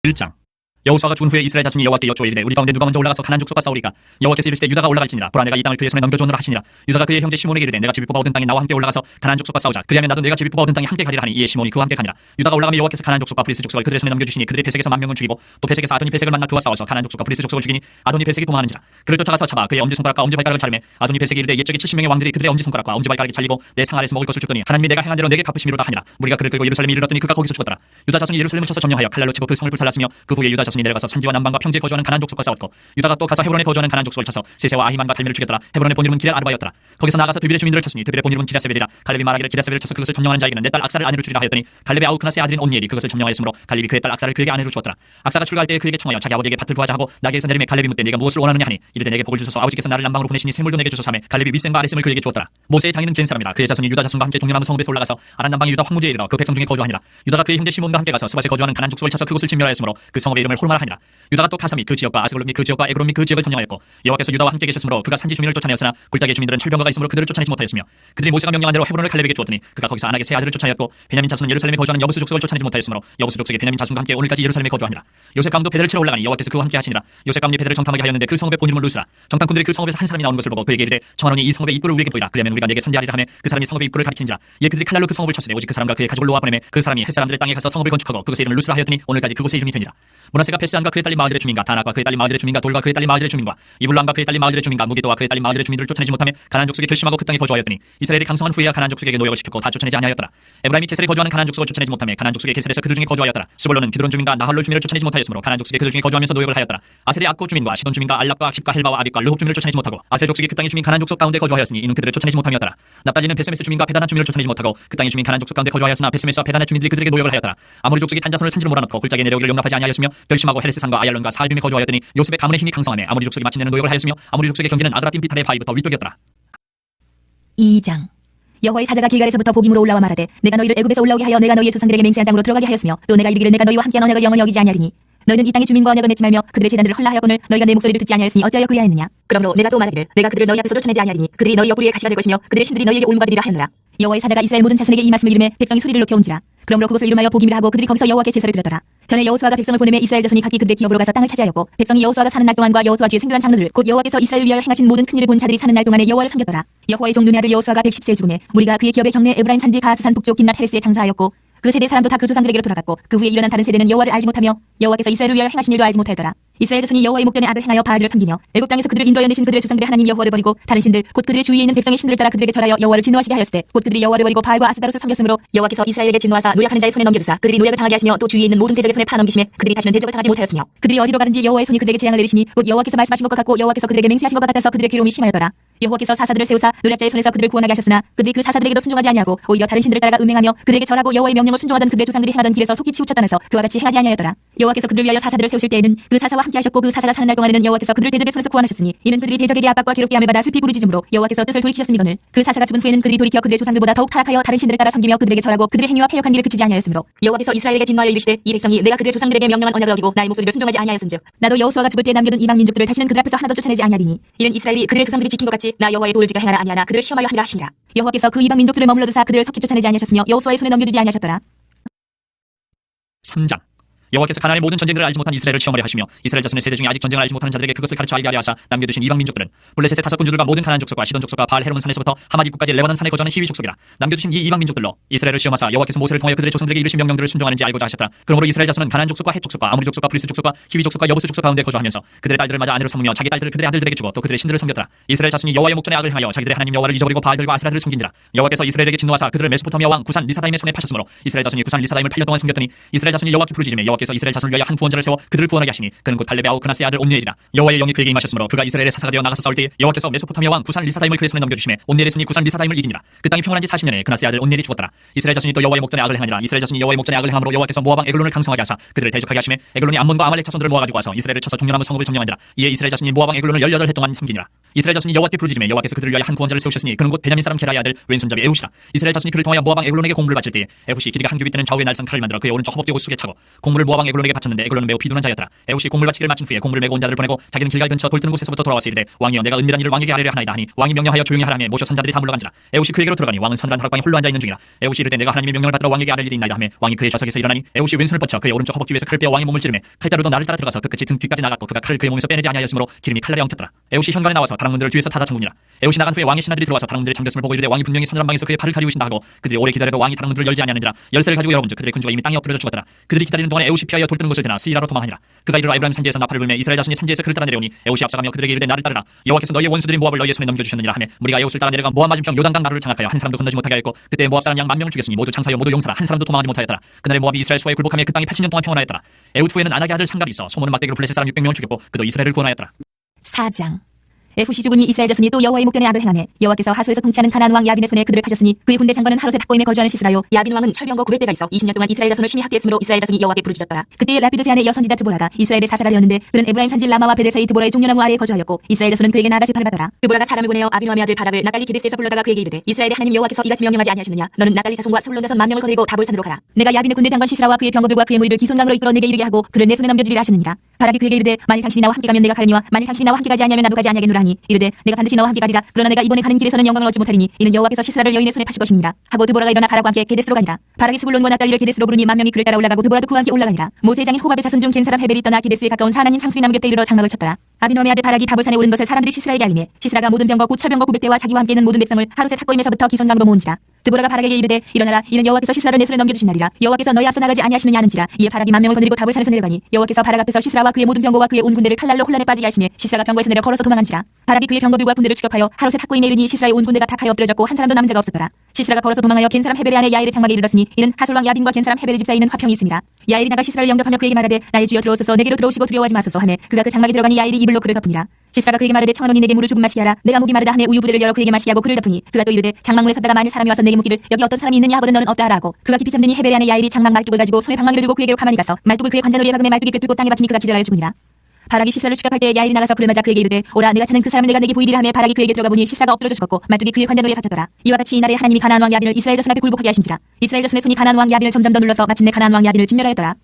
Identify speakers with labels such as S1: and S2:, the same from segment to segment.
S1: 1장. 여호수아가 죽은 후에 이스라엘 자손이 여호와께 여쭈어 이르되 우리 가운데 누가 먼저 올라가서 가나안 족속과 싸우리까. 여호와께서 이르시되 유다가 올라갈지니라. 보라 내가 이 땅을 그의 손에 넘겨주오노라 하시니라. 유다가 그의 형제 시몬에게 이르되 내가 집이 뽑아 얻은 땅에 나와 함께 올라가서 가나안 족속과 싸우자. 그리하면 나도 내가 집이 뽑아 얻은 땅에 함께 가리라 하니 이에 시몬이 그와 함께 가니라. 유다가 올라가며 여호와께서 가나안 족속과 브리스 족속을 그들의 손에 넘겨주시니 그들이 베색에서 10,000명을 죽이고 또 베색에서 아도니 베색을 만나 그와 싸워서 가나안 족속과 브리스 족속을 죽이니 아도니 베색이 도망하는지라. 그를 쫓아가서 잡아 그의 엄지손가락과 엄지발가락을 자르매 아도니 베색이 이르되 옛적에 70명의 왕들이 그들의 엄지손가락과 엄지발가락이 잘리고 내 상 아래서 먹을 것을 줬더니 하나님이 내가 행한 대로 내게 갚으심이로다 하니라. 무리가 그를 끌고 예루살렘에 이르렀더니 그가 거기서 죽었더라. 유다 자손이 예루살렘을 쳐서 점령하여 칼날로 치고 그 성을 불살랐으며 그 후에 유다 자손이 내려가서 산지와 남방과 평지에 거주하는 가나안 족속과 싸웠고 유다가 또 가서 헤브론에 거주하는 가나안 족속을 쳐서 세세와 아히만과 달미를 죽였더라. 헤브론의 본이름은 기럇 아르바였더라. 거기서 나가서 드빌의 주민들을 쳤으니 드빌의 본이름은 기랴세벨이라. 갈렙이 말하기를 기랴세벨을 쳐서 그것을 점령하는 자에게는 내 딸 악사를 아내로 주리라 하였더니 갈렙의 아우크나스의 아들인 온니엘이 그것을 점령하였으므로 갈렙이 그의 딸 악사를 그에게 아내로 주었더라. 악사가 출가할 때에 그에게 청하여 자기 아버지에게 밭을 구하자 하고 나귀에서 내리매 갈렙이 묻되 네가 무엇을 원하느냐 하니 이르되 내게 복을 주소서 아버지께서 나를 남방으로 보내시니 샘물도 내게 주소서 하매 갈렙이 윗샘과 아랫샘을 그에게 주었더라. 모세의 장인은 겐 사람이라. 그의 자손이 유다 자손과 함께 동료나무 성읍에서 올라가서 아란 남방의 유다 황무지에 이르러 그 백성 중에 거주하니라. 유다가 그의 형제 시몬과 함께 가서 스밧에 거주하는 가나안 족속을 쳐서 그곳을 진멸하였으므로 그 성읍의 이름을 홀마라 하니라. 유다가 또 가사 및 그 지역과 아스글론 및 그 지역과 에그론 및 그 지역을 점령하였고 여호와께서 유다와 함께 계셨으므로 그가 산지 주민을 쫓아내었으나 굴딱의 주민들은 철병거가 있으므로 그들을 쫓아내지 못하였으며 그들이 모세가 명령한 대로 헤브론을 칼렙에게 주었더니 그가 거기서 아낙의 세 아들을 쫓아내었고 베냐민 자손은 예루살렘에 거주하는 여부스 족속을 쫓아내지 못하였으므로 여부스 족속의 베냐민 자손과 함께 오늘까지 예루살렘에 거주하니라. 요셉 가문도 베델을 치러 올라가니 여호와께서 그와 함께 하시니라. 요셉 가문이 베델을 정탐하게 하였는데 그 성읍의 본이름을 루스라. 정탐꾼들이 그 성읍에서 한 사람이 나오는 것을 보고 그에게 이르되 청하노니 이 성읍의 입구를 우리에게 보이라. 그러면 우리가 내게 선대하리라 하며 그 사람이 성읍의 입구를 가리키니라. 이에 그들이 칼날로 그 성읍을 쳤으니 오직 그 사람과 그의 가족을 놓아 보내매 그 사람이 햇사람들의 땅에 가서 성읍을 건축하고 그것의 이름을 루스라 하였더니 오늘까지 그곳의 이름이 되니라. 문하세가 베스안과 그의 딸린 마을들의 주민과 다나과 그의 딸린 마을들의 주민과 돌과 그의 딸린 마을들의 주민과 이블람과 그의 딸린 마을들의 주민과 무기도와 그의 딸린 마을들의 주민들을 쫓아내지 못하며 가나안 족속에 결심하고 그 땅에 거주하였더니 이스라엘이 강성한 후에야 가나안 족속에게 노역을 시켰고 다 쫓아내지 아니하였더라. 에브라임이 게셀에 거주하는 가나안 족속을 쫓아내지 못하며 가나안 족속의 게셀에서 그들 중에 거주하였더라. 스볼론은 기드론 주민과 나할롤 주민을 쫓아내지 못하였으므로 가나안 족속의 그들 중에 거주하면서 노역을 하였더라. 아셀이 악고 주민과 시돈 주민과 알랍과 악십과 헬바와 아빅과 르홉 주민을 쫓아내지 못하고 아셀 족속이 그 땅의 주민 가나안 족속 가운데 거주하였으니 이는 그들을 쫓아내지 못함이었더라. 납달리는 베세메스 주민과 베다나 주민을 쫓아내지 못하고 그 땅의 주민 가나안 족속 가운데 거주하였으나 베세메스와 베다나 주민들이 그들에게 노역을 하였더라. 아모리 족속이 단자손을 산지로 몰아넣고 굴짝에 내려오기를 용납하지 아니하였으며 결심하고 헤레스산과 아얄론과 사알빔에 거주하였더니 요셉의 가문의 힘이 강성하매 아모리 족속이 마침내는 노역을 하였으며 아모리 족속의 경계는 아그라빔 비탈의 바위부터 위쪽이었더라.
S2: 2장. 여호와의 사자가 길갈에서부터 복임으로 올라와 말하되 내가 너희를 애굽에서 올라오게 하여 내가 너희의 조상들에게 맹세한 땅으로 들어가게 하였으며 또 내가 이르기를 내가 너희와 함께한 언약을 영원히 어기지 아니하리니 너희는 이 땅의 주민과 언약을 맺지 말며 그들의 제단들을 헐라하였거늘 너희가 내 목소리를 듣지 아니하였으니 어찌하여 그리하였느냐. 그러므로 내가 또 말하기를 내가 그들을 너희 앞에서 쫓아내지 아니하리니 그들이 너희 옆구리에 가시가 될 것이며 그들의 신들이 너희에게 올무가 되리라 하였노라. 여호와의 사자가 이스라엘 모든 자손에게 이 말씀을 이르매 백성이 소리를 높여 온지라. 그러므로 그것을 이름하여 복임이라 하고 그들이 거기서 여호와께 제사를 드렸더라. 전에 여호수아가 백성을 보내매 이스라엘 자손이 각기 그들의 기업으로 가서 땅을 차지하였고 백성이 여호수아가 사는 날 동안과 여호수아 뒤에 생존한 장로들 곧 여호와께서 이스라엘을 위하여 행하신 모든 큰 일을 본 자들이 사는 날 동안에 여호와를 섬겼더라. 여호와의 종 눈의 아들 여호수아가 110세에 죽음에 무리가 그의 기업의 경내 에브라임 산지 가하스산 북쪽 김낫 헤레스에 장사하였고 그 세대 사람도 다 그 조상들에게로 돌아갔고 그 후에 일어난 다른 세대는 여호와를 알지 못하며 여호와께서 이스라엘을 위하여 행하신 일도 알지 못하였더라. 이스라엘 자손이 여호와의 목전에 악을 행하여 바알들을 섬기며 애굽 땅에서 그들을 인도하여 내신 그들의 조상들의 하나님 여호와를 버리고 다른 신들 곧 그들의 주위에 있는 백성의 신들을 따라 그들에게 절하여 여호와를 진노하시게 하였으되 곧 그들이 여호와를 버리고 바알과 아스다롯을 섬겼으므로 여호와께서 이스라엘에게 진노하사 노력하는 자의 손에 넘겨주사 그들이 노력을 당하게 하시며 또 주위에 있는 모든 대적의 손에 팔아넘기심에 그들이 다시는 대적을 당하지 못하였으며 그들이 어디로 가든지 여호와의 손이 그들에게 재앙을 내리시니 곧 여호와께서 말씀하신 것과 같고 여호와께서 그들에게 맹세하신 것 같아서 그들의 괴로움이 심하였더라. 여호와께서 사사들을 세우사 노략자의 손에서 그들을 구원하게 하셨으나 그들이 그 사사들에게도 순종하지 아니하고 오히려 다른 신들을 따라가 음행하며 그들에게 절하고 여호와의 명령을 순종하던 그들의 조상들이 행하던 길에서 속히 치우쳐 떠나서 그와 같이 행하지 아니하였더라. 여호와께서 그들을 위하여 사사들을 세우실 때에는 그 사사와 함께 하셨고 그 사사가 사는 날 동안에는 여호와께서 그들을 대적의 손에서 구원하셨으니 이는 그들이 대적에게 압박과 괴롭게 함을 받아 슬피 부르짖음으로 여호와께서 뜻을 돌이키셨음이거늘 그 사사가 죽은 후에는 그들이 돌이켜 그들의 조상들보다 더욱 타락하여 다른 신들을 따라 섬기며 그들에게 절하고 그들의 행위와 패역한 일을 그치지 아니하였으므로 여호와께서 이스라엘에게 진노하여 이르시되 이 백성이 내가 그들의 조상들에게 명령한 언약을 어기고 나의 목소리를 순종하지 아니하였은즉 나도 여호수아가 죽을 때 남겨둔 이방 민족들을 다시는 그들 앞에서 하나도 쫓아내지 아니하리니 이는 이스라엘이 그들의 조상들이 지킨 것 같이 나 여호와의 도를 지켜 행하나 아니하나 그들을 시험하여 하리라 하시니라. 여호와께서 그 이방 민족들을 머물러 두사 그들을 속히 쫓아내지 아니하셨으며 여호수아의 손에 넘겨주지 아니하셨더라.
S1: 3장. 여호와께서 가나안의 모든 전쟁들을 알지 못한 이스라엘을 시험하려 하시며 이스라엘 자손의 세대 중에 아직 전쟁을 알지 못하는 자들에게 그것을 가르쳐 알게 하려 하사 남겨두신 이방 민족들은 블레셋의 5 군주들과 모든 가나안 족속과 시돈 족속과 바알 헤르몬 산에서부터 하맛 입구까지 레바논 산에 거주하는 히위 족속이라. 남겨두신 이 이방 민족들로 이스라엘을 시험하사 여호와께서 모세를 통하여 그들의 조상들에게 이르신 명령들을 순종하는지 알고자 하셨더라. 그러므로 이스라엘 자손은 가나안 족속과 헷 족속과 아모리 족속과 브리스 족속과 히위 족속과 여부스 족속 가운데 거주하면서 그들의 딸들을 맞아 아내로 삼으며 자기 딸들을 그들의 아들들에게 주고 또 그들의 신들을 섬겼더라. 이스라엘 자손이 여호와의 목전에 악을 행하여 자기들의 하나님 여호와를 잊어버리고 바알들과 아스라들을 섬긴지라. 여호와께서 이스라엘에게 진노하사 그들을 메소포타미아 왕 구산 리사다임의 손에 파셨으므로 이스라엘 자손이 구산 리사다임을 8년 동안 섬겼더니 이스라엘 자손이 여호와께 부르짖으며 여호와께서 이스라엘 자손을 위하여 한 구원자를 세워 그들을 구원하게 하시니 그는 곧 갈렙의 아우크나스의 아들 온니엘이라. 여호와의 영이 그에게 임하셨으므로 그가 이스라엘의 사사가 되어 나가서 싸울 때에 여호와께서 메소포타미아 왕 구산 리사다임을 그의 손에 넘겨주시매 온니엘의 손이 구산 리사다임을 이기니라. 그 땅이 평안한 지 40년에 그나스의 아들 온니엘이 죽었더라. 이스라엘 자손이 또 여호와의 목전에 악을 행하니라. 이스라엘 자손이 여호와의 목전에 악을 행함으로 여호와께서 모압 왕 에글론을 강성하게 하사 그들을 대적하게 하시매 에글론이 암몬과 아말렉 자손들을 모아가지고 와서 이스라엘을 쳐서 동료남은 성읍을 점령하니라. 이에 이스라엘 자손이 모압 왕 에글론을 18해 동안 섬기니라. 이스라엘 자손이 여호와께 부르짖으며 여호와께서 그들을 위하여 한 구원자를 세우셨으니 그는 곧 베냐민 사람 게라의 아들 왼손잡이 에훗이라. 이스라엘 자손이 그를 통하여 모압 왕 에글론에게 공물을 바칠 때에 에훗이 길이가 한 규빗 되는 좌우의 날선 칼을 만들어 그의 오른쪽 허벅지 옷속에 차고 공물을 모압 왕 에글론에게 바쳤는데 에글론은 매우 비둔한 자였더라. 에훗이 공물 바치기를 마친 후에 공물을 메고 온 자들을 보내고 자기는 길갈 근처 돌뜨는 곳에서부터 돌아와서 이르되 왕이여 내가 은밀한 일을 왕에게 아뢰려 하나이다 하니 왕이 명령하여 조용히 하라며 모셔 선자들이 다 물러간지라. 에훗이 그에게로 들어가니 왕은 서늘한 다락방에 홀로 앉아 있는 중이라. 에훗이 이르되 내가 하나님의 명령을 받들어 왕에게 아뢰 일이 있나이다 하며 왕이 그의 좌석에서 일어나니 에훗이 왼손을 뻗쳐 그의 오른쪽 허벅지 위에서 칼을 빼어 왕의 몸을 찌르매 칼자루도 나를 따라 들어가서 그 끝이 등 뒤까지 나갔고 그가 칼을 그의 몸에서 빼내지 아니하였으므로 기름이 칼날에 엉켰더라. 에훗이 현관에 나와서 다락문들을 뒤에서 닫아 잠그니라. 에훗이 나간 후에 왕의 신하들이 들어와서 다락문들이 잠겼음을 보고 이르되 왕이 분명히 서늘한 방에서 그의 팔을 가리우신다 하고 그들이 오래 기다려도 왕이 다락문들을 열지 아니하는지라. 열쇠를 가지고 열어본즉 그들의 군주가 이미 땅에 엎드려져 죽었더라. 그들이 기다리는 동안에 에훗이 피하여 돌뜨는 곳을 지나 스이라로 도망하니라. 그가 이르러 에브라임 산지에서 나팔을 불며 이스라엘 자손이 산지에서 그를 따라 내려오니 에훗이 앞서가며 그들에게 이르되 나를 따르라. 여호와께서 너희의 원수들인 모압을 너희의 손에 넘겨주셨느니라 하며 무리가 에훗을 따라 내려가 모압 맞은편 요단강 나루를 장악하여 한 사람도 건너지 못하게 하였고 그때 모압 사람 양 10,000명을 죽였으니 모두 장사여 모두 용사라. 한 사람도 도망하지 못하였더라. 그날에 모압이 이스라엘 수하에 굴복하며 그 땅이 80년 동안 평온하였더라. 에훗 후에는 아낙의 아들 상갈이 있어 소문은 막대기로 블레셋 사람 600명을 죽였고 그도 이스라엘을 구원하였더라.
S2: 4장. 에훗이 죽으니 이스라엘 자손이 또 여호와의 목전에 악을 행하매 여호와께서 하소에서 통치하는 가나안 왕 야빈의 손에 그들을 파셨으니 그의 군대 장관은 하롯의 탁고임에 거주하는 시스라요. 야빈 왕은 철병거 900대가 있어 20년 동안 이스라엘 자손을 심히 학대했으므로 이스라엘 자손이 여호와께 부르짖었더라. 그때 라피드 세안의 여선지자 드보라가 이스라엘의 사사가 되었는데 그는 에브라임 산지 라마와 베델 사이 드보라의 종려나무 아래에 거주하였고 이스라엘 자손은 그에게 나아가 제팔을 받더라. 드보라가 사람을 보내어 아비노함의 아들 바락을 나갈리 게데스에서 불러다가 그에게 이르되 이스라엘의 하나님 여호와께서 이같이 명령하지 아니하시느냐. 너는 나갈리 자손과 스불론 자손 10,000명을 거느리고 다볼산으로 가라. 내가 야빈의 군대 장관 시스라와 그의 병거들과 그의 무리를 기손강으로 이끌어 내게 이르게 하고 그를 내 손에 넘겨주리라 하시느니라. 바락이 그에게 이르되 만일 당신이 나와 함께 가면 내가 가려니와 만일 당신이 나와 함께 가지 아니하면 나도 가지 아니하겠노라 하니 이르되 내가 반드시 너와 함께 가리라. 그러나 내가 이번에 가는 길에서는 영광을 얻지 못하리니 이는 여호와께서 시스라를 여인의 손에 파실 것임이니라 하고 드보라가 일어나 바락과 함께 게데스로 가니라. 바락이 스불론과 납달리를 게데스로 부르니 10,000명이 그를 따라 올라가고 드보라도 그와 함께 올라가니라. 모세의 장인 호밥의 자손 중 겐 사람 헤벨이 떠나 게데스에 가까운 사나님 상수리 나무 곁에 이르러 장막을 쳤더라. 아비노함의 아들 바락이 다볼산에 오른 것을 사람들이 시스라에게 알리매 시스라가 모든 병거 곧 철병거 900대와 자기와 함께 있는 모든 백성을 하롯의 탁고임에서부터 기손강으로 모은지라. 드보라가 바락에게 이르되 일어나라. 이는 여호와께서 시스라를 내 손에 넘겨주신다리라. 여호와께서 너희 앞서 나가지 아니하시느냐 하는지라. 이에 바락이 10,000명을 거느리고 다볼산에서 내려가니 여호와께서 바락 앞에서 시스라와 그의 모든 병거와 그의 온 군대를 칼날로 혼란에 빠지게 하시매 시스라가 병거에서 내려 걸어서 도망한지라. 바락이 그의 병거들과 군대를 추격하여 하롯의 탁고임에 이르니 시스라의 온 군대가 탁하여 엎드려졌고 한 사람도 남은 자가 없었더라. 시스라가 걸어서 도망하여 겐 사람 헤벨의 아내 야엘의 장막에 이르렀으니 이는 하솔왕 야빈과 겐 사람 헤벨의 집 사이에는 화평이 있습니다. 야엘이 나가 시스라를 영접하며 그에게 말하되 나의 주여 들어오소서. 내게로 들어오시고 두려워하지 마소서 하매 그가 그 장막에 들어가니 야엘이 이불로 그를 덮으니라. 시스라가 그에게 말하되 청하노니 내게 물을 조금 마시게 하라. 내가 목이 마르다 하매 우유 부대를 열어 그에게 마시게 하고 그를 덮으니 그가 또 이르되 장막문에 섰다가 만일 사람이 와서 내게 묻기를 여기 어떤 사람이 있느냐 하거든 너는 없다 하라 하고 그가 깊이 잠드니 헤벨의 아내 야엘이 장막 말뚝을 가지고 손에 방망이를 들고 그에게로 가만히 가서 말뚝을 그의 관자놀이에 박음에 말뚝이 꿰뚫고 땅에 박히니 그가 기절하여 죽으니라. 바락이 시스라를 추격할 때 야엘이 나가서 그를 맞아 그에게 이르되 오라 내가 찾는 그 사람을 내가 내게 보이리라 하며 바락이 그에게 들어가 보니 시스라가 엎드러져 죽었고 말뚝이 그의 관자놀이에 박혔더라. 이와 같이 이날에 하나님이 가나안 왕 야빈을 이스라엘 자손 앞에 굴복하게 하신지라. 이스라엘 자손의 손이 가나안 왕 야빈을 점점 더 눌러서 마침내 가나안 왕 야빈을 진멸하였더라.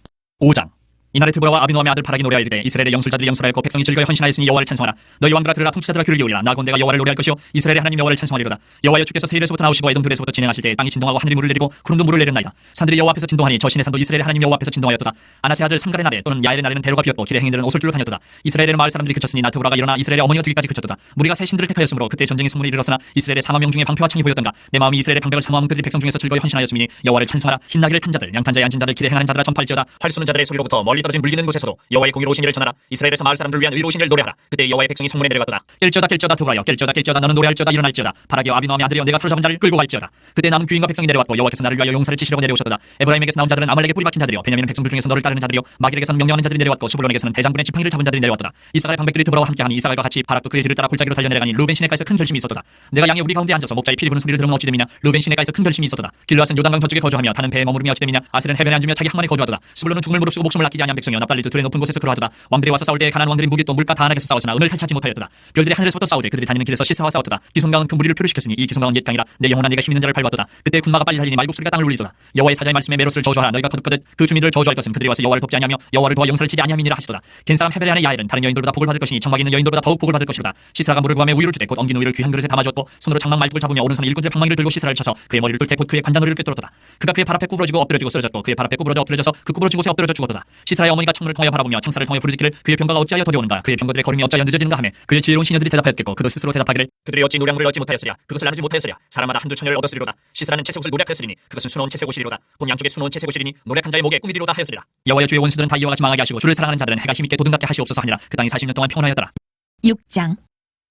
S1: 5장. 이날에 드보라와 아비노함의 아들 바락이 노래하여 이르되 이스라엘의 영술자들이 영술하였고 백성이 즐거이 헌신하였으니 여호와를 찬송하라. 너희 왕들아 들으라. 통치자들아 귀를 기울이라. 나곧 내가 여호와를 노래할 것이요 이스라엘의 하나님 여호와를 찬송하리로다. 여호와여 주께서 세일에서부터 나오시고 에돔 들에서부터 진행하실 때 땅이 진동하고 하늘이 물을 내리고 구름도 물을 내렸나이다. 산들이 여호와 앞에서 진동하니 저 신의 산도 이스라엘의 하나님 여호와 앞에서 진동하였도다. 아나세 아들 상갈의 날에 또는 야엘의 날에는 대로가 비었고 길의 행인들은 오솔길로 다녔도다. 이스라엘의 마을 사람들이 그쳤으니 나 드보라가 일어나 이스라엘의 어머니가 되기까지 그쳤도다. 무리가 새 신들을 택하였으므로 그때 전쟁의 승문이 일어서나 이스라엘의 40,000명 중에 방패와 창이 보였던가. 내 마음이 이스라엘의 방백을 사모하면 그들이 백성 중에서 즐거이 헌신하였으니 여호와를 찬송하라. 흰나귀를 탄 자들 양탄자에 앉은 자들 길에 행하는 자들아 전파할지어다. 활 쏘는 자들의 소리로부터 멀리 떨어진 물리는 곳에서도 여호와의 공의로우신 일을 전하라. 이스라엘에서 마을 사람들을 위한 의로우신 일을 노래하라. 그때 여호와의 백성이 성문에 내려갔도다. 깰지어다 깰지어다 드보라여 깰지어다 너는 노래할지어다 일어날지어다. 바락이여 아비노함의 아들이여 내가 사로잡은 자를 끌고 갈지어다. 그때 남은 귀인과 백성이 내려왔고 여호와께서 나를 위하여 용사를 치시려고 내려오셨도다. 에브라임에게서 나온 자들은 아말렉에 뿌리 박힌 자들이여 베냐민 백성들 중에서 너를 따르는 자들이여 마길에게서는 명령하는 자들이 내려왔고 스불론에게서는 대장군의 지팡이를 잡은 자들이 내려왔도다. 이사갈의 방백들이 드보라와 함께하니 이사갈과 같이 바락도 그의 뒤를 따라 골짜기로 달려내려가니 루벤 시내가에서 큰 결심이 있었도다. 내가 양의 우리 가운데 앉아서 목자의 피리 부는 소리를 들으면 어찌 됨이냐. 루벤 시내가에서 큰 결심이 있었도다. 길르앗은 요단강 저쪽에 거주하며 타는 배에 머무르며 어찌 됨이냐. 아셀은 해변에 앉으며 자기 항만에 거주하도다. 스불론은 죽음을 무릅쓰고 목숨을 아끼지 아니한 백성이여 납달리도 들의 높은 곳에서 그러하도다. 왕들이 와서 싸울 때 가나안 왕들이 무기 또 물가 다안하게서 싸웠으나 은을 탈취하지 못하였도다. 별들이 하늘에서부터 싸우되 그들이 다니는 길에서 시스라와 싸웠도다. 기손강은 그 무리를 표류시켰으니 이 기손강은 옛 강이라 내 영혼아 네가 힘 있는 자를 밟았도다. 그때 군마가 빨리 달리니 말국소리가 땅을 울리도다. 여호와의 사자의 말씀에 메롯을 저주하라. 너희가 거듭거듭 그 주민들을 저주할 것은 그들이 와서 여호와를 돕지 아니하며 여호와를 도와 용서를 치지 아니함이니라 하시도다. 겐 사람 헤벨의 아내 야엘은 다른 여인들보다 복을 받을 것이니 장막에 있는 여인들보다 더욱 복을 받을 것이로다. 시스라가 물을 구하며 우유를 주되 곧 엉긴 우유를 귀한 그릇에 담아주었고 손으로 장막 말뚝을 잡으며 오른손에 일꾼들의 방망이를 들고 시스라를 쳐서 그의 머리를 뚫되 곧 그의 관자놀이를 꿰뚫었도다. 그가 그의 발 앞에 구부러지고 엎드려지고 쓰러졌고 그의 발 앞에 구부러져 엎드려져서 그 구부러진 곳에 엎드려져 죽었도다. 시스라의 어머니가 창문을 통하여 바라보며 창살을 통하여 부르짖기를 그의 병가가 어찌하여 더디오는가. 그의 병거들의 걸음이 어찌하여 늦어지는가 하며 그의 지혜로운 시녀들이 대답하였겠고 그도 스스로 대답하기를 그들이 어찌 노량물을 얻지 못하였으랴. 그것을 나누지 못하였으랴. 사람마다 한두 처녀를 얻었으리로다. 시스라는 채색옷을 노략하였으리니 그것은 수놓은 채색옷이리로다. 본 양쪽에 수놓은 채색옷이리니 노략한 자의 목에 꾸미리로다 하였으리라. 여호와의 주의 원수들은 다 이와 같이 망하게 하시고 주를 사랑하는 자들은 해가 힘있게 도등같게 하시옵소서 하니라. 그 땅이 40년 동안 평온하였더라.
S2: 6장.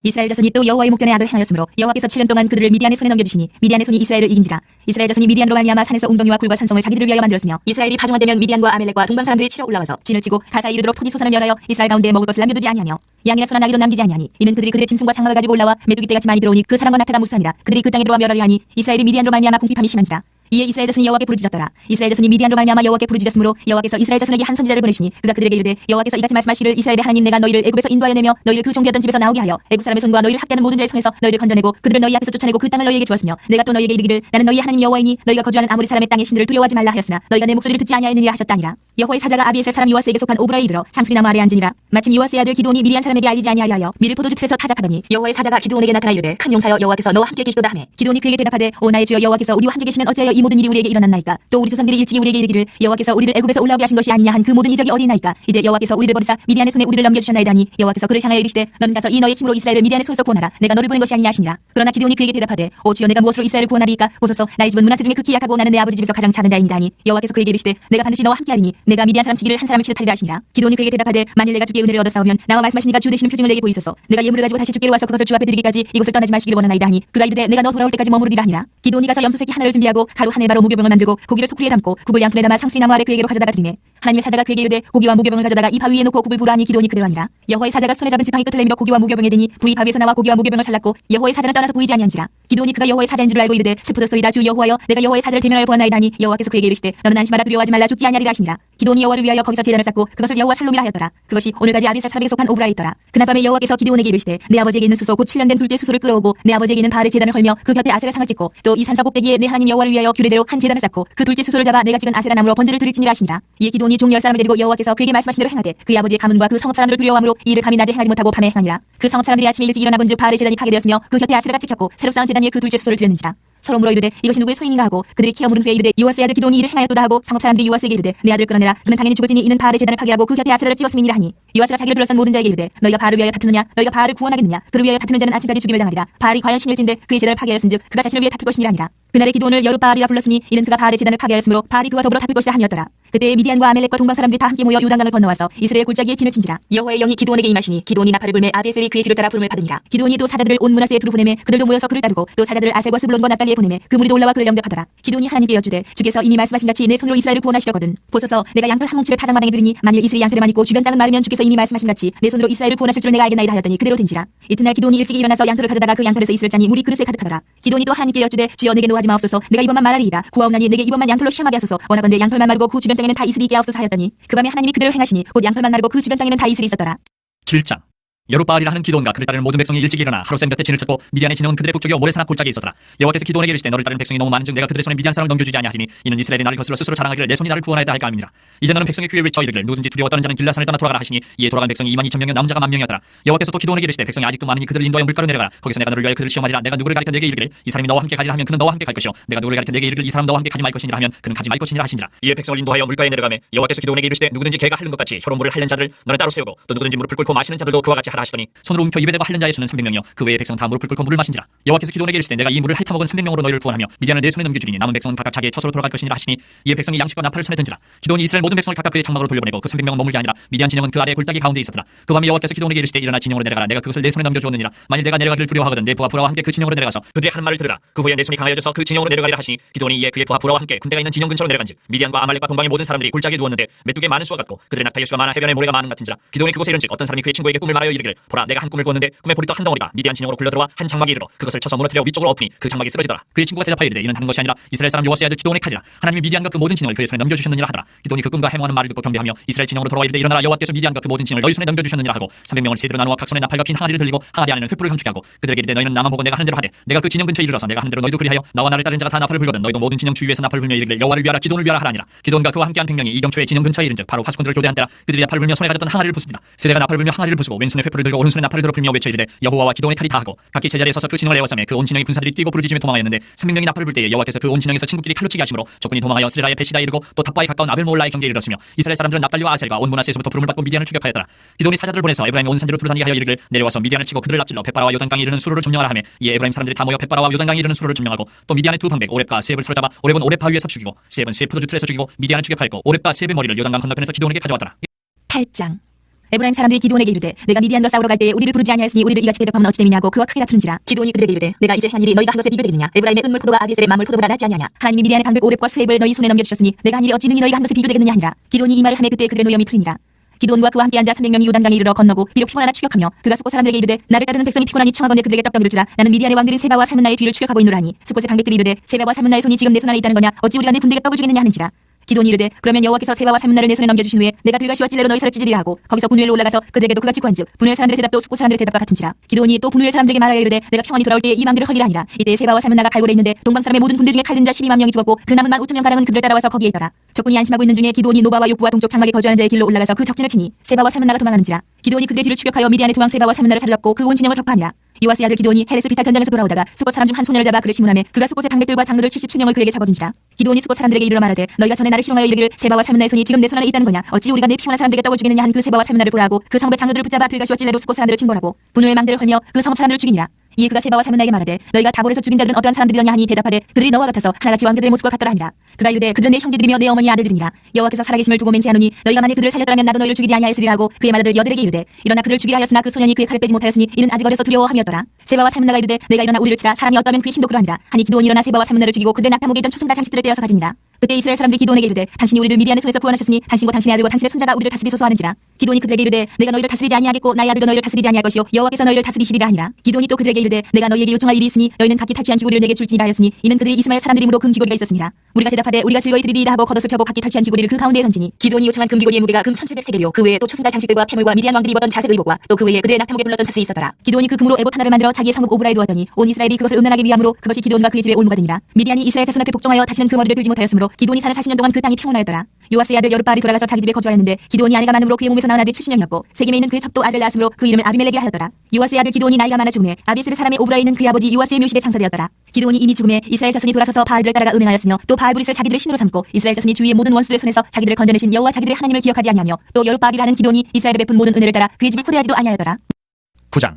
S2: 이스라엘 자손이 또 여호와의 목전에 악을 행하였으므로 여호와께서 7년 동안 그들을 미디안의 손에 넘겨주시니 미디안의 손이 이스라엘을 이긴지라. 이스라엘 자손이 미디안으로 말미암아 산에서 웅덩이와 굴과 산성을 자기들을 위하여 만들었으며 이스라엘이 파종한되면 미디안과 아멜렉과 동방 사람들이 치러 올라가서 진을 치고 가사에 이르도록 토지 소산을 멸하여 이스라엘 가운데 먹을 것을 남겨두지 아니하며 양이나 소나 나귀도 남기지 아니하니 이는 그들이 그들의 짐승과 장막을 가지고 올라와 메뚜기 떼같이 많이 들어오니 그 사람과 나타가 무수함이라. 그들이 그 땅에 들어와 멸하려 하니 이스라엘이 미디안으로 말미암아 궁핍함이 심한지라. 이에 이스라엘 자손이 여호와께 부르짖었더라. 이스라엘 자손이 미디안으로 말미암아 여호와께 부르짖었으므로 여호와께서 이스라엘 자손에게 한 선지자를 보내시니 그가 그들에게 이르되 여호와께서 이같이 말씀하시기를 이스라엘의 하나님 내가 너희를 애굽에서 인도하여 내며 너희를 그 종되었던 집에서 나오게 하여 애굽 사람의 손과 너희를 학대하는 모든 자의 손에서 너희를 건져내고 그들을 너희 앞에서 쫓아내고 그 땅을 너희에게 주었으며 내가 또 너희에게 이르기를 나는 너희의 하나님 여호와이니 너희가 거주하는 아무리 사람의 땅의 신들을 두려워하지 말라 하였으나 너희가 내 목소리를 듣지 아니하였느니라 하셨다니라. 여호와의 사자가 아비에셀 사람 요아스에게 속한 오브라에 이르러 상수리나무 아래 앉으니라. 마침 요아스의 아들 기드온이 미디안 사람에게 알리지 아니하려 하여 미르 포도주 틀에서 타작하더니 여호와의 사자가 기드온에게 나타나 이르되 큰 용사여 여호와께서 너와 함께 계시도다 하매 기드온이 그에게 대답하되 오 나의 주여 여호와께서 우리와 함께 계시면 어찌하여 이 모든 일이 우리에게 일어났나이까 또 우리 조상들이 일찍이 우리에게 이르기를 여호와께서 우리를 애굽에서 올라오게 하신 것이 아니냐 한 그 모든 이적이 어디나이까 이제 여호와께서 우리를 버리사 미디안의 손에 우리를 넘겨주셨나이다 하니 여호와께서 그를 향하여 이르시되 너는 가서 이 너의 힘으로 이스라엘을 미디안의 손에서 구원하라 내가 너를 보낸 것이 아니냐 하시니라. 그러나 기드온이 그에게 대답하되 오 주여 내가 무엇으로 이스라엘을 구원하리이까 보소서 나의 집은 문하세 중에 극히 약하고 나는 내 아버지 집에서 가장 작은 자입니다 하니 여호와께서 그에게 이르시되 내가 반드시 너와 함께하리니 내가 미디안 사람 치기를 한 사람을 치듯하리라 하시니라. 기드온이 그에게 대답하되 만일 내가 주께 은혜를 얻어 싸우면 나와 말씀하시니까 주 되시는 표징을 내게 보이소서 내가 예물을 가지고 다시 주께로 와서 그것을 주 앞에 드리기까지 이곳을 떠나지 마시기를 원하나이다 하니 그가 이르되 내가 너 돌아올 때까지 머무르리라 하니라. 기드온이 가서 염소 새끼 하나를 준비하고 가루 한 해바로 무교병을 만들고 고기를 소쿠리에 담고 국을 양푼에 담아 상수리나무 아래 그에게로 가져다가 드리매 하나님의 사자가 그에게 이르되 고기와 무교병을 가져다가 이 바위 위에 놓고 국을 부라니 기드온이 그대로 하니라. 여호와의 사자가 손에 잡은 지팡이 끝을 내밀어 고기와 무교병에 대니 불이 바위에서 나와 고기와 무교병을 잘랐고 여호와의 사자는 떠나서 보이지 아니한지라. 기드온이 그가 여호와의 사자인 줄 알고 이르되 슬프도소이다 주 여호와여 내가 여호와의 사자를 대면하여 보았나이다 하니 여호와께서 그에게 이르시되 너는 안심하라 두려워하지 말라 죽지 아니하리라 하시니라. 기드온이 여호와를 위하여 거기서 제단을 쌓고 그것을 여호와 살롬이라 하였더라. 그것이 오늘까지 아비에셀 사람에게 속한 오브라에 있더라. 그날 밤에 여호와께서 기드온에게 이르시되 내 아버지에게 있는 수소 곧 7년 된 둘째 수소를 끌어오고 내 아버지에게 있는 바알의 제단을 헐며 그 곁에 아세라 상을 찍고 또 이 산사 꼭대기에 내 하나님 여호와를 위하여 규례대로 한 제단을 쌓고 그 둘째 수소를 잡아 내가 찍은 아세라 나무로 번제를 드릴지니라 하시니라. 이에 기드온이 종 10사람을 데리고 여호와께서 그에게 말씀하신 대로 행하되 그의 아버지의 가문과 그 성읍 사람들을 두려워함으로 이 일을 감히 낮에 행하지 못하고 밤에 행하니라. 그 성읍 사람들이 아침에 일찍 일어나 본즉 바알의 제단이 파괴되었으며 그 곁에 아세라가 찍혔고 새로 쌓은 제단 위에 그 둘째 수소를 드렸는지라. 서로 물어 이르되 이것이 누구의 소인인가 하고 그들이 키어 물은 후에 이르되 요아스의 아들 기드온이 이를 행하였도다 하고 성읍 사람들이 요아스에게 이르되 내 아들을 끌어내라 그는 당연히 죽을지니 이는 바알의 제단을 파괴하고 그 곁에 아세라를 찌웠음이니라 하니 요아스가 자기를 둘러싼 모든 자에게 이르되 너희가 바알을 위하여 다투느냐 너희가 바알을 구원하겠느냐 그를 위하여 다투는 자는 아침까지 죽임을 당하리라. 바알이 과연 신일진데 그의 제단을 파괴하였은즉 그가 자신을 위해 다툴 것이니라 하니라. 그날에 기드온을 여룻바알이라 불렀으니 이는 그가 바알의 제단을 파괴하였으므로 바알이 그와 더불어 다툴 것이라 함이었더라. 그때 미디안과 아멜렉과 동방 사람들이 다 함께 모여 요단강을 건너와서 이스라엘 골짜기에 진을 친지라. 여호와의 영이 기드온에게 임하시니 기드온이 나팔을 불매 아비에셀이 그의 뒤를 따라 부름을 받으니라. 기드온이 또 사자들을 온 문하세에 두루 보내매 그들도 모여서 그를 따르고 또 사자들을 아셀과 스불론과 납달리에 보내매 그 무리도 올라와 그를 영접하더라. 기드온이 하나님께 여쭈되 주께서 이미 말씀하신 같이 내 손으로 이스라엘을 구원하시려거든 보소서 내가 양털 한 뭉치를 타작마당에 두리니 만일 이슬이 양털에만 있고 주변 땅은 마르면 주께서 이미 말씀하신 같이 내 손으로 이스라엘을 구원하실 줄 내가 알겠나이다 하였더니 그대로 된지라. 이튿날 기드온이 일찍이 일어나서 양털을 가져다가 그 양털에서 이슬을 짜니 물이 그릇에 가득하더라. 기드온이 또 하나님께 여쭈되 주여 내게 노하지 마옵소서 내가 이번만 말하리이다 구하옵나니 내게 이번만 양털로 시험하게 하소서 원하건대 양털만 마르고 그 주변 땅에는 다 이슬이 있게 하옵소서 하였더니 그 밤에 하나님이 그대로 행하시니 곧 양털만 마르고 그 주변 땅에는 다 이슬이 있었더라.
S1: 7장 여룻바알이라 하는 기드온과 그를 따르는 모든 백성이 일찍 일어나 하루샘 곁에 진을 쳤고 미디안의 진영은 그들의 북쪽이요 모레사나 골짜기에 있었더라. 여호와께서 기드온에게 이르시되 너를 따르는 백성이 너무 많은즉 내가 그들의 손에 미디안 사람을 넘겨주지 아니하리니 이는 이스라엘이 나를 거슬러 스스로 자랑하기를 내 손이 나를 구원하였다 할까 함이니라. 이제 너는 백성의 귀에 외쳐 이르기를 누구든지 두려워 떠는 자는 길라산을 떠나 돌아가라 하시니 이에 돌아간 백성이 22,000명이요 남은 자가 10,000명이었더라. 여호와께서 또 기드온에게 이르시되 백성이 아직도 많으니 그들을 인도하여 물가로 내려가라. 거기서 내가 너를 위하여 그들을 시험하리라. 내가 누구를 가리켜 내게 이르기를 이 사람이 너와 함께 가리라 하면 그는 너와 함께 갈 것이요 내가 누구를 가리켜 내게 이르기를 이 사람 너와 함께 가지 말 것이니라 하면 그는 가지 말 것이니라 하시니라. 이에 백성을 인도하여 물가에 내려가매 여호와께서 기드온에게 이르시되 누구든지 개가 핥는 것 같이 혀로 물을 핥는 자를 너는 따로 세우고 또 누구든지 무릎을 꿇고 마시는 자들도 그와 같이 하라 하시더니 손으로 움켜 입에 대고 핥는 자의 수는 300명이요 그 외의 백성 다 무릎을 꿇고 물을 마신지라. 여호와께서 기드온에게 이르시되 내가 이 물을 핥아먹은 300명으로 너희를 구원하며 미디안을 내 손에 넘겨주리니 남은 백성은 각각 자기의 처소로 돌아갈 것이니라 하시니 이에 백성이 양식과 나팔을 손에 든지라. 기드온이 이스라엘 모든 백성을 각각 그의 장막으로 돌려보내고 그 300명은 머물게 하니라. 미디안 진영은 그 아래 골짜기 가운데 있었더라. 그 밤에 여호와께서 기드온에게 이르시되 일어나 진영으로 내려가라. 내가 그것을 내 손에 넘겨주었느니라. 만일 내가 내려가기를 두려워하거든 내 부하 부라와 함께 그 진영으로 내려가서 그들이 하는 말을 들으라. 그 후에 내 손이 강하여져서 그 진영으로 내려가리라 하시니 기드온이 이에 그의 부하 부라와 함께 군대가 있는 진영 근처로 내려간즉 미디안과 아말렉과 동방의 모든 사람들이 골짜기에 누웠는데 메뚜기의 많은 수와 같고 그들의 낙타의 수가 많아 해변의 모래가 많은 같은지라. 기드온이 그곳에 이른즉 어떤 사람이 그의 친구에게 꿈을 말하여 이르기를 보라 내가 한 꿈을 꾸었는데 꿈의 보리떡 한 덩어리가 미디안 진영으로 굴러들어와 한 장막에 이르러 그것을 쳐서 무너뜨려 위쪽으로 엎으니 그 장막이 쓰러지더라. 그의 친구가 대답하여 이르되 이는 다른 것이 아니라 이스라엘 사람 요아스의 아들 기드온의 칼이라. 하나님이 미디안과 그 모든 진영을 그의 손에 넘겨주셨느니라 하더라. 기드온이 그 꿈과 해몽하는 말을 듣고 경배하며 이스라엘 진영으로 돌아와 이르되 일어나라 여호와께서 미디안과 그 모든 진영을 너희 손에 넘겨주셨느니라 하고 300명을 세대로 나누어 각 손에 나팔과 핀 항아리를 들리고 항아리 안에는 횃불을 감추게 하고 그들에게 이르되 너희는 나만 보고 내가 하는 대로 하되 내가 그 진영 근처에 이르러서 내가 하는 대로 너희도 그리하여 나와 나를 따른 자가 다 나팔을 불거든 너희도 모든 진영 주위에서 나팔을 불며 이르기를 여호와를 위하라 기드온을 위하라 하라니라. 기드온과 그와 함께한 100명이 이경초에 진영 근처에 이른즉 바로 파수꾼들을 교대한 때라. 그들이 나팔을 불며 손에 가졌던 항아리를 부수니라. 세대가 나팔을 불며 항아리를 부수고 왼손에 횃불을 들고 오른손에 나팔을 들어 불며 외쳐 이르되 여호와와 기드온의 칼이 다하고 각기 제자리에 서서 그 진영을 에워싸매 그 온 진영의 군사들이 뛰고 부르짖으며 도망하였는데 300명이 나팔을 불 때에 여호와께서 그 온 진영에서 친구끼리 칼로 치게 하심으로 적군이 도망하여 스레라의 베시다에 이르고 또 탑바에 가까운 아벨모올라의 경계에 이르렀으며 이스라엘 사람들은 납달리와 아셀과 온 문하세에서부터 부름을 받고 미디안을 추격하였더라. 기드온이 사자들을 보내서 에브라임의 온 산지로 두루다니게 하여 이르기를 내려와서 미디안을 치고 그들을 납질러 벳바라와 요단강에 이르는 수로를 점령하라 하며 이에 에브라임 사람들이 다 모여 벳바라와 요단강에 이르는 수로를 점령하고 또 미디안의 두 방백 오렙과 세heb을 사로잡아 오렙은 오렙 바위에서 죽이고 세heb은 세heb 포도주 틀에서 죽이고 미디안을 추격하였고 오렙과 세heb의 머리를 요단강 건너편에서 기드온에게 가져왔더라.
S2: 8장 에브라임 사람들이 기드온에게 이르되 내가 미디안과 싸우러 갈 때에 우리를 부르지 아니하였으니 우리를 이같이 대적하면 어찌 됨이냐고 그와 크게 다투는지라. 기드온이 그들에게 이르되 내가 이제 한 일이 너희가 한 것에 비교되겠느냐. 에브라임의 은물 포도가 아비에셀의 만물 포도보다 낫지 아니하냐. 하나님이 미디안의 방백 오렙과 스헤입을 너희 손에 넘겨주셨으니 내가 한 일이 어찌 능히 너희가 한 것에 비교되겠느냐 하니라. 기드온이 이 말을 하매 그때 그들의 노염이 풀리니라. 기드온과 그와 함께 앉아 300명이 요단강에 이르러 건너고 비록 피곤하나 추격하며 그가 숫곳 사람들에게 이르되 나를 따르는 백성이 피곤하니 청하건대 그들에게 떡덩이를 주라. 나는 미디안의 왕들인 세바와 살문나의 뒤를 추격하고 있노라 하니 숫곳의 방백들이 이르되 세바와 살문나의 손이 지금 내 손 안에 있다는 거냐. 어찌 우리가 내 군대에게 떡을 주겠느냐 하는지라. 기드온이 이르되 그러면 여호와께서 세바와 살문나를 내 손에 넘겨주신 후에 내가 들과 시와 찔레로 너희 살을 찢으리라 하고 거기서 분우엘로 올라가서 그들에게도 그같이 구한즉 분우엘 사람들의 대답도 숫곳 사람들의 대답과 같은지라. 기드온이 또 분우엘 사람들에게 말하여 이르되 내가 평안히 돌아올 때에 이 망대를 헐리라 하니라. 이때 세바와 살문나가 갈골에 있는데 동방 사람의 모든 군대 중에 칼든 자 12만 명이 죽었고 그 남은 15,000명 가량은 그들 따라와서 거기에 있더라. 적군이 안심하고 있는 중에 기드온이 노바와 욕부와 동쪽 장막에 거주하는 데의 길로 올라가서 그 적진을 치니 세바와 살문나가 도망하는지라. 기드온이 그들의 뒤를 추격하여 미디안의 두 왕 세바와 살문나를 살렸고 그 온 진영을 격파하니라. 요아스의 아들 기드온이 헤레스 비탈 전장에서 돌아오다가 숫곳 사람 중 한 소년을 잡아 그를 심문하며 그가 숫곳의 방백들과 장로들 77명을 그에게 적어둔지라. 기드온이 숫곳 사람들에게 이르러 말하되 너희가 전에 나를 희롱하여 이르기를 세바와 살문나의 손이 지금 내 손 안에 있다는 거냐. 어찌 우리가 내 피곤한 사람들에게 떡을 주겠느냐 한 그 세바와 살문나를 보라 하고 그 성읍의 장로들을 붙잡아 들가시와 찔레로 숫곳 사람들을 징벌하고 분우의 망대를 헐며 그 성읍 사람들을 죽이니라. 이에 그가 세바와 살문나에게 말하되 너희가 다볼에서 죽인 자들은 어떠한 사람들이었냐 하니 대답하되 그들이 너와 같아서 하나같이 왕자들의 모습과 같더라 하니라. 그가 이르되 그들은 내 형제들이며 내 어머니 아들들이니라. 여호와께서 살아계심을 두고 맹세하노니 너희가 만일 그들을 살렸더라면 나도 너희를 죽이지 아니하였으리라 하고 그의 맏아들 여들에게 이르되 일어나 그를 죽이라 하였으나 그 소년이 그의 칼을 빼지 못하였으니 이는 아직 어려서 두려워함이었더라. 세바와 살문나가 이르되 내가 일어나 우리를 치라. 사람이 어떠면 그의 힘도 그러하니라. 하니 기드온이 일어나 세바와 살문나를 죽이고 그들의 낙타목에 있던 초승달 장식들을 떼어서 가지니라. 그때 이스라엘 사람들이 기드온에게 이르되 당신이 우리를 미디안의 손에서 구원하셨으니 당신과 당신의 아들과 당신의 손자가 우리를 다스리소서 하는지라. 기드온이 그들에게 이르되 내가 너희를 다스리지 아니하겠고 나의 아들도 너희를 다스리지 아니할 것이요 여호와께서 너희를 다스리시리라 하니라. 기드온이 또 그들에게 이르되 내가 너희에게 요청할 일이 있으니 너희는 각기 탈취한 귀고리를 내게 줄지니라 하였으니 이는 그들이 이스마엘 사람들이므로 금 귀고리가 있었습니다. 우리가 대답하되 우리가 즐거이 드리리이다 하고 겉옷을 펴고 각기 탈취한 귀고리를 그 가운데에 던지니 기드온이 요청한 금 귀고리의 무게가 금 1700세겔이요 그 외에 또 초승달 장식들과 폐물과 미디안 왕들이 입었던 자색 의복과 또 그 외에 그들의 낙타목에 불렀던 사슬이 있었더라. 기드온이 그 금으로 에봇 하나를 만들어 자기의 성읍 오브라에 두었더니 온 이스라엘이 그것을 음란하기 위함으로 그것이 기드온과 그의 집에 올무가 되니라. 미디안이 이스라엘 자손 앞에 복종하여 다시는 그 머리를 들지 못하였으므로 기드온이 사는 40년 동안 그 땅이 평온하였더라. 요아스의 아들 여룻바알이 돌아가서 자기 집에 거주하였는데 기드온이 아내가 많음으로 그의 몸에서 나온 아들이 70명이었고 세겜에 있는 그의 첩도 아들 낳았으므로 그 이름을 아비멜렉이라 하였더라. 요아스의 아들 기드온이 나이가 많아 죽음에 아비스르 사람의 오브라에 있는 그의 아버지 요아스의 묘실에 장사되었더라. 기드온이 이미 죽음에 이스라엘 자손이 돌아서서 바알들을 따라가 음행하였으며 또 바알브릿을 자기들의 신으로 삼고 이스라엘 자손이 주위의 모든 원수들의 손에서 자기들을 건져내신 여호와 자기들의 하나님을 기억하지 아니하며 또 여룻바알이라는 기드온이 이스라엘에 베푼 모든 은혜를 따라 그의 집을 후대하지도 아니하였더라.
S1: 9장.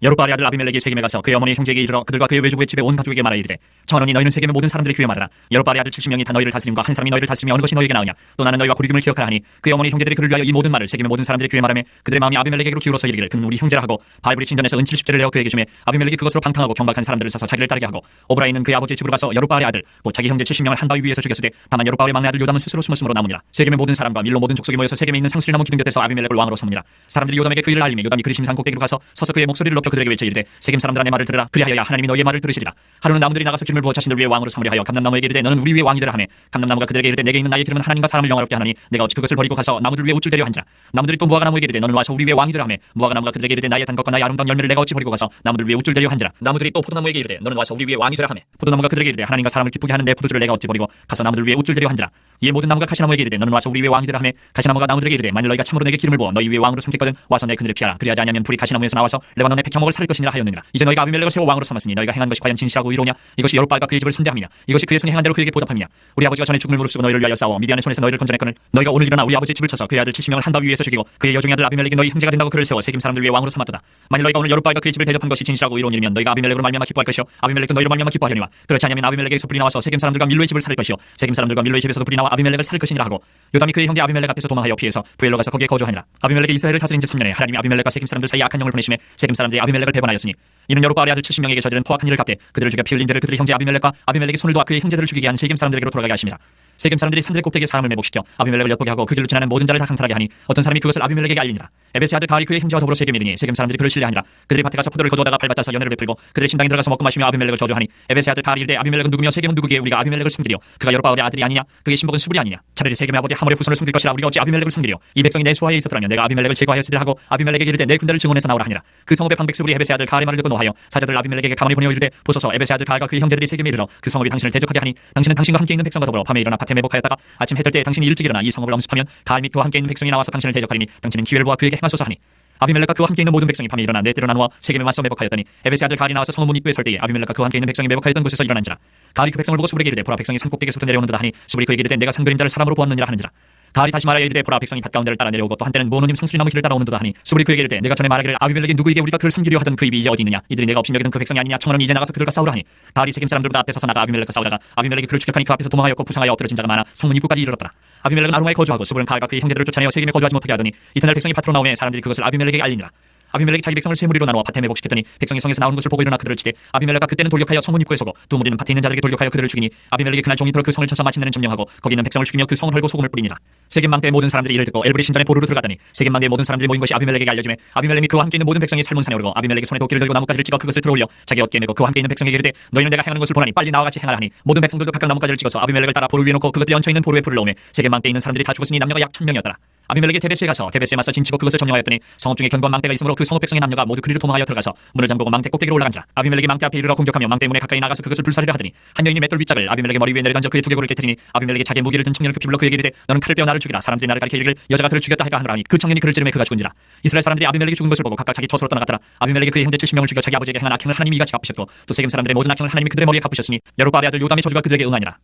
S1: 여룻바알의 아들 아비멜렉이 세겜에 가서 그의 어머니 형제에게 이르러 그들과 그의 외조부의 집에 온 가족에게 말하여 이르되 청하노니 너희는 세겜의 모든 사람들의 귀에 말하라. 여룻바알의 아들 70명이 다 너희를 다스림과 한 사람이 너희를 다스리며 어느 것이 너희에게 나으냐. 또 나는 너희와 구리김을 기억하라 하니 그의 어머니 형제들이 그를 위하여 이 모든 말을 세겜의 모든 사람들의 귀에 말하며 그들의 마음이 아비멜렉에게로 기울어서 이르기를 그는 우리 형제라 하고 바알브릿 신전에서 은 70대를 내어 그에게 주매 아비멜렉이 그것으로 방탕하고 경박한 사람들을 사서 자기를 따르게 하고 오브라에 있는 그의 아버지의 집으로 가서 여룻바알의 아들 곧 자기 형제 70명을 한 바위 위에서 죽였으되 다만 여룻바알의 막내 아들 요담은 스스로 숨었으므로 남으니라. 세겜의 모든 사람과 밀로 모든 족속이 모여서 세겜에 있는 상수리 나무 기둥 곁에서 아비멜렉을 왕으로 삼으니라. 사람들이 요담에게 그 일을 알리며 요담이 그리심 산 꼭대기로 가서 서서 그의 목소리를 높여 그들에게 외쳐 이르되 세겜 사람들아 내 말을 들으라. 그리하여야 하나님이 너희의 말을 들으시리라. 하루는 나무들이 나가서 기름을 부어 자신들 위에 왕으로 삼으려 하여 감람나무에게 이르되 너는 우리 위에 왕이 되라 하매 감람나무가 그들에게 이르되 내게 있는 나의 기름은 하나님과 사람을 영화롭게 하나니 내가 어찌 그것을 버리고 가서 나무들 위에 우쭐대려 한지라. 나무들이 또 무화과나무에게 이르되 너는 와서 우리 위에 왕이 되라 하매 무화과나무가 그들에게 이르되 나의 단것과 나의 아름다운 열매를 내가 어찌 버리고 가서 나무들 위에 우쭐대려 한지라. 나무들이 또 포도나무에게 이르되 너는 와서 우리 위에 왕이 되라 하매 포도나무가 그들에게 이르되 하나님과 사람을 기쁘게 하는 내 포도주를 내가 어찌 버리고 가서 나무들 위에 우쭐대려 한지라. 이에 모든 나무가 가시나무에게 이르되 너는 와서 우리 위에 왕이 되라 하매 가시나무가 나무들에게 이르되 만일 너희가 참으로 내게 기름을 부어 너희 위에 왕으로 삼겠거든 와서 내 그늘을 피하라. 그리하지 아니하면 불이 가시나무에서 나와서 레바논의 백향목을 살릴 것이니라 하였느니라. 이제 너희가 아비멜렉을 세워 왕으로 삼았으니 너희가 행한 것이 과연 진실하고 의로우냐. 이것이 여룻바알과 그의 집을 선대함이냐. 이것이 그의 손이 행한 대로 그에게 보답함이냐. 우리 아버지가 전에 죽음을 무릅쓰고 너희를 위하여 싸워 미디안의 손에서 너희를 건져냈거늘 너희가 오늘 일어나 우리 아버지의 집을 쳐서 그의 아들 70명을 한 바위 위에서 죽이고 그의 여종의 아들 아비멜렉이 너희 형제가 된다고 그를 세워 세겜 사람들 위에 왕으로 삼았도다. 만일 너희가 오늘 여룻바알과 그의 집을 대접한 것이 진실하고 의로운 일이면 너희가 아비멜렉으로 말미암아 기뻐할 것이요 아비멜렉도 너희로 말미암아 기뻐하려니와 그렇지 않으면 아비멜렉에게서 불이 나와서 세겜 사람들과 밀로의 집을 살릴 것이요 세겜 사람들과 밀로의 집에서도 불이 나와 아비멜렉을 살릴 것이니라 하고 요담이 그의 형제 아비멜렉 앞에서 도망하여 피해서 부엘로 가서 거기에 거주하니라. 아비멜렉이 이스라엘을 다스린 지 3년에 하나님이 아비멜렉과 세겜 사람들 사이에 악한 영을 보내심에 세겜 사람들이 아비멜렉을 배반하였으니 이는 여룻바알의 아들 70명에게 저지른 포악한 일을 갚되 그들을 죽여 피 흘린 데를 그들의 형제 아비멜렉과 아비멜렉이 손을 도와 그의 형제들을 죽이게 한 세겜 사람들에게로 돌아가게 하심이라. 세겜 사람들이 산들의 꼭대기에 사람을 매복시켜 아비멜렉을 엿보게 하고 그 길로 지나는 모든 자를 다 강탈하게 하니 어떤 사람이 그것을 아비멜렉에게 알리니라. 에베스의 아들 가알이 그의 형제와 더불어 세겜에 이르니 세겜 사람들이 그를 신뢰하니라. 그들이 밭에 가서 포도를 거두어다가 발받아서 연회를 베풀고 그들의 신당에 들어가서 먹고 마시며 아비멜렉을 저주하니 에베스의 아들 가알이 이르되 아비멜렉은 누구며 세겜은 누구기에 우리가 아비멜렉을 섬기리요. 그가 여룻바알의 아들이 아니냐. 그의 신복은 수불이 아니냐. 차라리 세겜의 아버지 하몰의 후손을 섬길 것이라 우리가 어찌 아비멜렉을 섬기리요. 이 백성이 내 수하에 있었더라면 내가 아비멜렉을 제거하였으리라 하고 아비멜렉에게 이르되 내 군대를 증원해서 나오라 하니라. 그 성읍의 방백 수불이 에베스의 아들 가알의 말을 듣고 노하여 사자들 아비멜렉에게 가만히 보내어 이르되 보소서 에베스의 아들 가알과 그의 형제들이 세겜에 이르러 그 성읍이 당신을 대적하게 하니 당신은 당신과 함께 있는 백성과 더불어 밤에 일어나 밭에 매복하였다가 아침 해뜰 때 당신이 일찍 일어나 이 성읍을 엄습하면 가알 및 그와 함께 있는 백성이 나와서 당신을 대적하리니 당신은 기회를 보아 그에게 행하소서 하니 아비멜렉과 그와 함께 있는 모든 백성이 밤에 일어나 네 때로 나누어 세겜에 맞서 매복하였더니 에베스의 아들 가알이 나와서 성읍 문 입구에 설 때에 아비멜렉과 그와 함께 있는 백성이 매복하였던 곳에서 일어난지라. 가알이 그 백성을 보고 수불에게 이르되 보라 백성이 산 꼭대기에서부터 내려오는도다 하니 수불이 그에게 이르되 내가 산 그림자를 사람으로 보았느니라 하는지라. 가알이 다시 말하여 이르되 보라 백성이 밭 가운데를 따라 내려오고 또 한때는 모노님 상수리 나무 길을 따라오는도다 하니 수불이 그에게 이르되 내가 전에 말하기를 아비멜렉이 누구에게 우리가 그를 섬기려 하던 그 입이 이제 어디 있느냐. 이들이 내가 없인 여기던 그 백성이 아니냐. 청하노니 이제 나가서 그들과 싸우라 하니 가알이 세겜 사람들보다 앞에 서서 나가 아비멜렉과 싸우다가 아비멜렉이 그를 추격하니 그 앞에서 도망하였고 부상하여 엎드러진 자가 많아 성문 입구까지 이르렀더라. 아비멜렉은 아루마에 거주하고 수불은 가알과 그의 형제들을 쫓아내어 세겜에 거주하지 못하게 하더니 이튿날 백성이 밭으로 나오매 사람들이 그것을 아비멜렉에게 알리니라. 아비멜렉이 자기 백성을 세 무리로 나누어 밭에 매복시켰더니 백성이 성에서 나오는 것을 보고 일어나 그들을 치되 아비멜렉과 그때는 돌격하여 성문 입구에 서고 두 무리는 밭에 있는 자들에게 돌격하여 그들을 죽이니 아비멜렉이 그날 종일토록 그 성을 쳐서 마침내는 점령하고 거기 있는 백성을 죽이며 그 성을 헐고 소금을 뿌리니라. 세겜망대의 모든 사람들이 이를 듣고 엘브리 신전에 보루로 들어가더니 세겜망대의 모든 사람들이 모인 것이 아비멜렉에게 알려지매 아비멜렉이 그와 함께 있는 모든 백성이 살문산에 오르고 아비멜렉이 손에 도끼를 들고 나뭇가지를 찍어 그것을 들어올려 자기 어깨에 메고 그와 함께 있는 백성에게 이르되 너희는 내가 행하는 것을 보나니 빨리 나와 같이 행하라 하니 모든 백성들도 각각 나뭇가지를 찍어서 아비멜렉을 따라 보루 위에 놓고 그것들이 얹혀 있는 보루에 불을 넣으며 세겜망대에 있는 사람들이 다 죽었으니 남녀가 약 1000명이었더라. 아비멜렉이 데베스에 가서 데베스에 맞서 진치고 그것을 점령하였더니 성읍 중에 견고한 망대가 있으므로 그 성읍 백성의 남녀가 모두 그리로 도망하여 들어가서 문을 잠그고 망대 꼭대기로 올라간지라. 아비멜렉이 망대 앞에 이르러 공격하며 망대 문에 가까이 나가서 그것을 불사르려 하더니 한 여인이 맷돌 윗짝을 아비멜렉의 머리 위에 내려던져 그의 두개골을 깨뜨리니 아비멜렉이 자기의 무기를 든 청년을 급히 불러 그에게 이르되 너는 칼을 빼어 나를 죽이라. 사람들이 나를 가리켜 이르기를 여자가 그를 죽였다 할까 하노라 하니 그 청년이 그를 찌르매 그가 죽은지라. 이스라엘 사람들이 아비멜렉이 죽은 것을 보고 각각 자기 처소로 떠나갔더라. 아비멜렉이 그의 형제 70명을 죽여 자기 아버지에게 행한 악행을 하나님이 이같이 갚으셨고 또 세겜 사람들의 모든 악행을 하나님이 그들의 머리에 갚으셨으니 여로보암의 아들 요담의 저주가 그들에게 응하니라.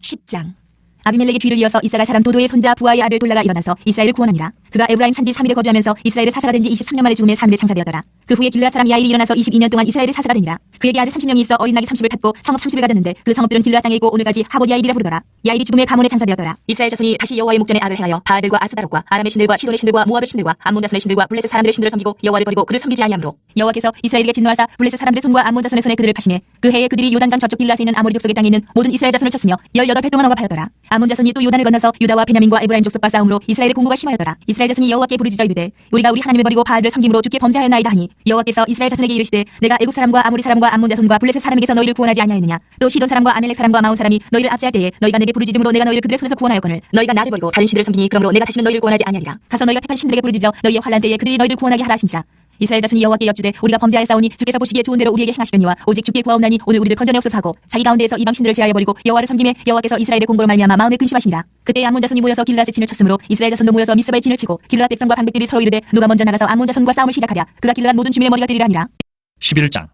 S2: 10장. 아비멜렉이 뒤를 이어서 이사가 사람 도도의 손자 부하의 아들 돌라가 일어나서 이스라엘을 구원하니라. 그가 에브라임 산지 3일에 거주하면서 이스라엘의 사사가 된 지 23년 만에 죽음에 3일에 장사되었더라. 그 후에 길르앗 사람 야일이 일어나서 22년 동안 이스라엘의 사사가 되니라. 그에게 아들 30명이 있어 어린 나귀 30을 탔고 성읍 30을 가졌는데 그 성읍들은 길르앗 땅에 있고 오늘까지 하봇 야일이라 부르더라. 야일이 죽음에 가문에 장사되었더라. 이스라엘 자손이 다시 여호와의 목전에 악을 행하여 바알들과 아스다롯과 아람의 신들과 시돈의 신들과 모압의 신들과 암몬 자손의 신들과 블레셋 사람들의 신들을 섬기고 여호와를 버리고 그를 섬기지 아니하므로 여호와께서 이스라엘에게 진노하사 블레셋 사람들의 손과 암몬 자손의 손에 그들을 파시매 그 해에 그들이 요단강 저쪽 길르앗에 있는 아모리 족속의 땅에 있는 모든 이스라엘 자손을 쳤으며 18배 동안 억압하였더라. 암몬 자손이 또 요단을 건너서 유다와 베냐민과 에브라임 족속과 싸움으로 이스라엘의 공고가 심하였더라. 이스라엘 자손이 여호와께 부르짖어 이르되 우리가 우리 하나님을 버리고 바알을 섬김으로 주께 범죄하였나이다 하니 여호와께서 이스라엘 자손에게 이르시되 내가 애굽 사람과 아모리 사람과 암몬 자손과 블레셋 사람에게서 너희를 구원하지 아니하였느냐. 또 시돈 사람과 아멜렉 사람과 마온 사람이 너희를 압제할 때에 너희가 내게 부르짖음으로 내가 너희를 그들의 손에서 구원하였거늘 너희가 나를 버리고 다른 신들을 섬기니 그러므로 내가 다시는 너희를 구원하지 아니하리라. 가서 너희가 택한 신들에게 부르짖어 너희의 환난 때에 그들이 너희를 구원하게 하라 하신지라. 이스라엘 자손이 여호와께 여쭈되 우리가 범죄하였사오니 주께서 보시기에 좋은 대로 우리에게 행하시려니와 오직 주께 구하옵나니 오늘 우리를 건져내옵소서 하고 자기 가운데에서 이방 신들을 제하여 버리고 여호와를 섬김에 여호와께서 이스라엘의 공고로 말미암아 마음에 근심하시니라. 그때 암몬 자손이 모여서 길르앗에 진을 쳤으므로 이스라엘 자손도 모여서 미스바에 진을 치고 길르앗 백성과 방백들이 서로 이르되 누가 먼저 나가서 암몬 자손과 싸움을 시작하랴. 그가 길르앗 모든 주민의 머리가 되리라 하니라.
S1: 11장.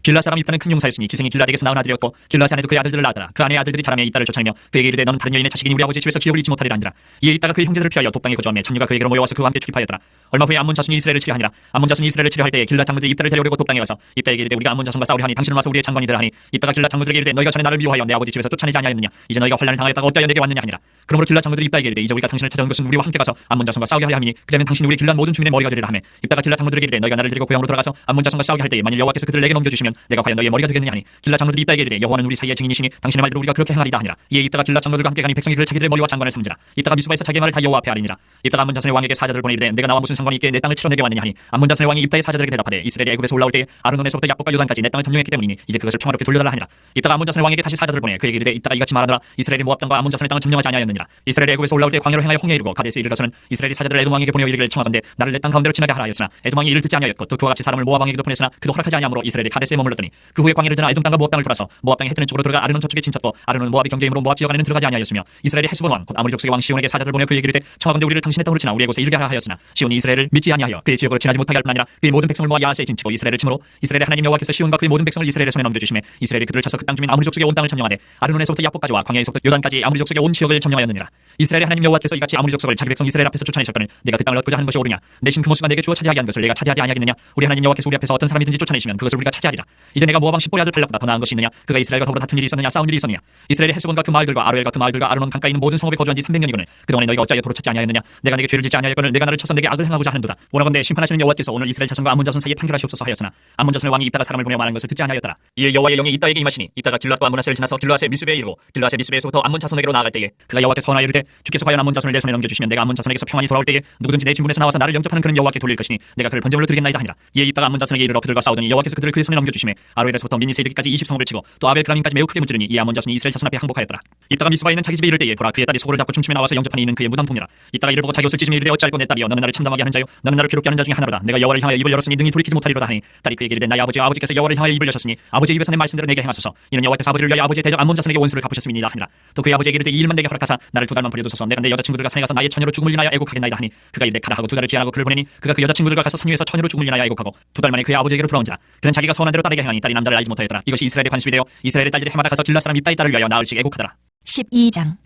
S1: 길르앗 사람 입다는 큰 용사였으니 기생이 길르앗에게서 나온 아들이었고 길르앗 아내도 그의 아들들을 낳았더라. 그 아내의 아들들이 자라매 입다를 쫓아내며 그에게 이르되 너는 다른 여인의 자식이니 우리 아버지 집에서 기업을 잊지 못하리라 하니라. 이에 입다가 그의 형제들을 피하여 돕당에 거주하며 천류가 그에게로 모여와서 그와 함께 출입하였더라. 얼마 후에 암몬 자손이 이스라엘을 치려하니라. 암몬 자손이 이스라엘을 치려할 때에 길르앗 장로들이 입다를 데려오려고 돕당에 가서 입다에게 이르되 우리가 암몬 자손과 싸우려 하니 당신은 와서 우리의 장관이 되라 하니 입다가 길르앗 장로들에게 이르되 너희가 전에 나를 미워하여 내 아버지 집에서 쫓아내지 아니하였느냐. 이제 너희가 환난을 당하였다가 어찌하여 내게 왔느냐 하니라. 그러므로 길르앗 장로들이 입다에게 이르되 이제 우리가 당신을 찾아온 것은 우리와 함께 가서 암몬 자손과 싸우게 하려 함이니 그러면 당신이 우리 길르앗 모든 주민의 머리가 되리라 하며 입다가 길르앗 장로들에게 이르되 너희가 나를 데리고 고향으로 돌아가서 암몬 자손과 싸우게 할 때에 만일 여호와께서 그들을 내게 넘겨주시면 내가 과연 너희의 머리가 되겠느냐 하니 길르앗 장로들이 입다에게 이르되 여호와는 우리 사이의 증인이시니 당신의 말대로 우리가 그렇게 행하리다 하니라. 이에 입다가 길르앗 장로들과 함께 가니 백성이 그를 자기들의 머리와 장관을 삼지라. 입다가 미스바에서 자기의 말을 다 여호와 앞에 아리니라. 입다가 암몬 자손의 왕에게 사자들을 보내 이르되 내가 나와 무슨 상관이 있게 내 땅을 치러 내게 왔느냐 하니 암몬 자손의 왕이 입다의 사자들에게 대답하되 이스라엘이 애굽에서 올라올 때에 아르논에서부터 야복과 요단까지 내 땅을 점령했기 때문이니 이제 그것을 평화롭게 돌려달라 하니라. 입다가 암몬 자손의 왕에게 다시 사자들을 보내 그에게 이르되 입다가 이같이 말하노라. 이스라엘이 모압 땅과 암몬 자손의 땅을 점령하지 아니하였느니라. 이스라엘이 애굽에서 올라올 때 광야로 행하여 홍해에 이르고 가데스에 이르러서는 이스라엘이 사자들을 에돔 왕에게 보내어 이르기를 청하건대 나를 내 땅 가운데로 지나게 하라 하였으나 에돔 왕이 이를 듣지 아니하였고 또 그와 같이 사람을 모압 왕에게도 보냈으나 그도 허락하지 아니하므로 이스라엘이 가데스에 머물렀더니 그 후에 광야를 지나 에돔 땅과 모압 땅을 돌아서 모압 땅의 해뜨는 쪽으로 들어가 아르논 저쪽에 진쳤고 아르논 모압이 경계이므로 모압 지역 안에는 들어가지 아니하였으며 이스라엘이 헤스본 왕 곧 아모리 족속의 왕 시온에게 사자들을 보내 그에게 이르되 청하건대 우리를 당신의 땅으로 지나 우리의 곳에 이르게 하라 하였으나 시온이 이스라엘을 믿지 아니하여 그의 지역으로 지나지 못하게 할 뿐 아니라 그의 모든 백성을 모아 야하스에 진치고 이스라엘을 침으로 이스라엘의 하나님 여호와께서 시온과 그의 모든 백성을 이스라엘의 손에 넘겨주시매 이스라엘이 그들을 쳐서 그 땅 주민 아모리 족속의 온 땅을 점령하되 아르논에서부터 야복까지와 광야에서부터 요단까지 아모리 족속의 온 지역을 점령하였느니라. 이스라엘의 하나님 여호와께서 이같이 아모리 족속을 자기 백성 이스라엘 앞에서 쫓아내셨거늘 내가 그 땅을 얻고자 하는 것이 옳으냐. 내 신 그모스가 내게 주어 차지하게 한 것을 내가 차지하지 아니하겠느냐. 우리 하나님 여호와께서 우리 앞에서 어떤 사람이든지 쫓아내시면 그것을 우리가 차지하리라. 이제 내가 모압 왕 십보리 아들 발락보다 더 나은 것이 있느냐. 그가 이스라엘과 더불어 다툰 일이 있었느냐 싸운 일이 있었느냐. 이스라엘의 헤스본과 그 마을들과 아로엘과 그 마을들과 아르논 강가에 있는 모든 성읍에 거주한 지 300년이거늘 그동안에 너희가 어찌하여 도로 찾지 아니하였느냐. 내가 내게 죄를 짓지 아니하였거늘 내가 나를 쳐서 내게 악을 행하고자 하는도다. 원하건대 심판하시는 여호와께서 오늘 이스라엘 자손과 암몬 자손 사이에 판결하시옵소서 하였으나 암몬 자손의 왕이 입다가 사람을 보내어 말한 것을 듣지 아니하였더라. 이에 여호와의 영이 입다에게 임하시니 입다가 길르앗과 암몬아셀을 지나서 길르앗의 미스베에 이르고 길르앗의 미스베에서부터 암몬 자손에게로 나아갈 때에 그가 여호와께서 선하여 이르되 주께서 과연 암몬 자손을 내 손에 넘겨주시면 내가 암몬 자손에게서 평안히 돌아올 때에 누구든지 내 진문에서 나와서 나를 영접하는 그는 여호와께 돌릴 것이니 내가 그를 번제물로 드리겠나이다 하니라. 이에 입다가 암몬 자손에게 이르러 그들과 싸우더니 여호와께서 그들을 그의 손에 넘겨주시매 아로엘에서부터 미니세 이르기까지 20성읍을 치고 또 아벨 그라민까지 매우 크게 무찌르니 이 암몬 자손이 이스라엘 자손 앞에 항복하였더라. 입다가 미스바에 있는 자기 집에 이를 때에 보라 그의 딸이 소고를 잡고 춤추며 나와서 영접하니 이는 그의 무덤통이라. 입다가 이를 보고 자기 옷을 찢으며 이르되 어찌할꼬 내 딸이여 너는 나를 참담하게 하는 자요 너는 나를 괴롭게 하는 자 중에 하나로다. 내가 여호와를 향하여 입을 열었으니 능히 돌이키지 못하리로다 하니 딸이 그에게 이르되 나의 아버지께서 여호와를 향하여 입을 여셨으니 아버지의 입에서 내 말씀대로 내게 행하소서. 이는 여호와께서 아버지를 위하여 아버지의 대적 암몬 자손에게 원수를 갚으셨음이니이다 하니라. 또 그의 아버지에게 이르되 이 일만 내게 허락하사 나를 2달만 버려두소서. 내가 내 여자친구들과 산에 가서 나의 처녀로 죽음을 인하여 애곡하겠나이다 하니 그가 이르되 가라 하고 2달을 기한하고 그를 보내니 그가 그 여자친구들과 가서 산위에서 처녀로 죽음을 인하여 애곡하고 2달 만에 그의 아버지에게로 돌아온지라. 그는 자기가 선한 대로 딸에게 행하니 딸이 남자를 알지 못하였더라. 이것이 이스라엘의 관습이 되어 이스라엘의 딸들이 해마다 가서 길르앗 사람 입다의 딸을 위하여 나흘씩 애곡하더라.
S2: 12장.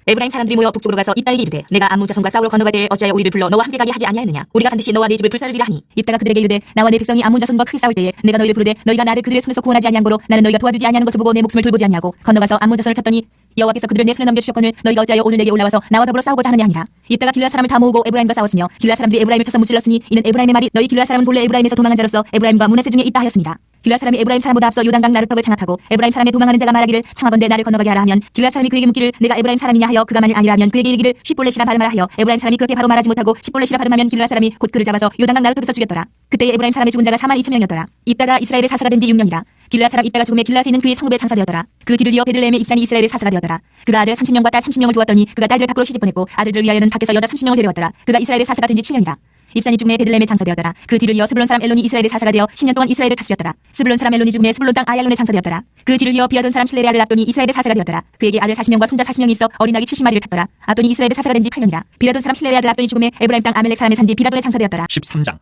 S2: 에브라임 사람들이 모여 북쪽으로 가서 입다에게 이르되 내가 암몬 자손과 싸우러 건너갈 때에 어찌하여 우리를 불러 너와 함께 가게 하지 아니하였느냐. 우리가 반드시 너와 네 집을 불사르리라 하니 입다가 그들에게 이르되 나와 내 백성이 암몬 자손과 크게 싸울 때에 내가 너희를 부르되 너희가 나를 그들의 손에서 구원하지 아니한 거로 나는 너희가 도와주지 아니하는 것을 보고 내 목숨을 돌보지 아니하고 건너가서 암몬 자손을 쳤더니 여호와께서 그들을 내 손에 넘겨주셨거늘 너희가 어찌하여 오늘 내게 올라와서 나와 더불어 싸우고자 하느냐 하니라. 이따가 길라 사람을 다 모으고 에브라임과 싸웠으며 길라 사람들이 에브라임을 쳐서 무찔렀으니 이는 에브라임의 말이 너희 길라 사람은 본래 에브라임에서 도망한 자로서 에브라임과 므낫세 중에 있다 하였습니다. 길라 사람이 에브라임 사람보다 앞서 요단강 나룻턱을 창하고 에브라임 사람의 도망하는 자가 말하기를 청하건대 나를 건너가게 하라 하면 길라 사람이 그에게 묻기를 내가 에브라임 사람이냐 하여 그가 만일 아니라 하면 그에게 이르기를 쉿볼렛이라 발음하라 하여 에브라임 사람이 그렇게 바로 말하지 못하고 쉿볼렛이라 발음하면 길라 사람이 곧 그를 잡아서 요단강 나룻턱에서 죽였더라. 그때에 에브라임 사람의 죽은 자가 42,000명이었더라. 입다가 이스라엘의 사사가 된 지 6년이라. 길라 사람 입다가 죽음에 길라에 있는 그의 성읍에 장사되었더라. 그 뒤를 이어 베들레헴의 입산이 이스라엘의 사사가 되었더라. 그가 아들 30명과 딸 30명을 두었더니 그가 딸들 밖으로 시집 보냈고 아들들 위하여는 밖에서 여자 30명을 데려왔더라. 그가 이스라엘의 사사가 된 지 7년이라. 입산이 죽음에 베들레헴에 장사되었더라. 그 뒤를 이어 스불론 사람 엘론이 이스라엘의 사사가 되어 10년 동안 이스라엘을 다스렸더라. 스불론 사람 엘론이 죽음에 스불론 땅 아얄론에 장사되었더라. 그 뒤를 이어 비아돈 사람 힐렐의 아들 압돈이 이스라엘의 사사가 되었더라. 그에게 아들 40명과 손자 40명이 있어 어린 아기 70마리를 탔더라. 압돈이 이스라엘의 사사가 된 지 8년이라. 비라돈 사람 힐렐의 아들 압돈이 죽음에 에브라임 땅 아멜렉 사람의 산지 비라돈에 장사되었더라.
S1: 13장.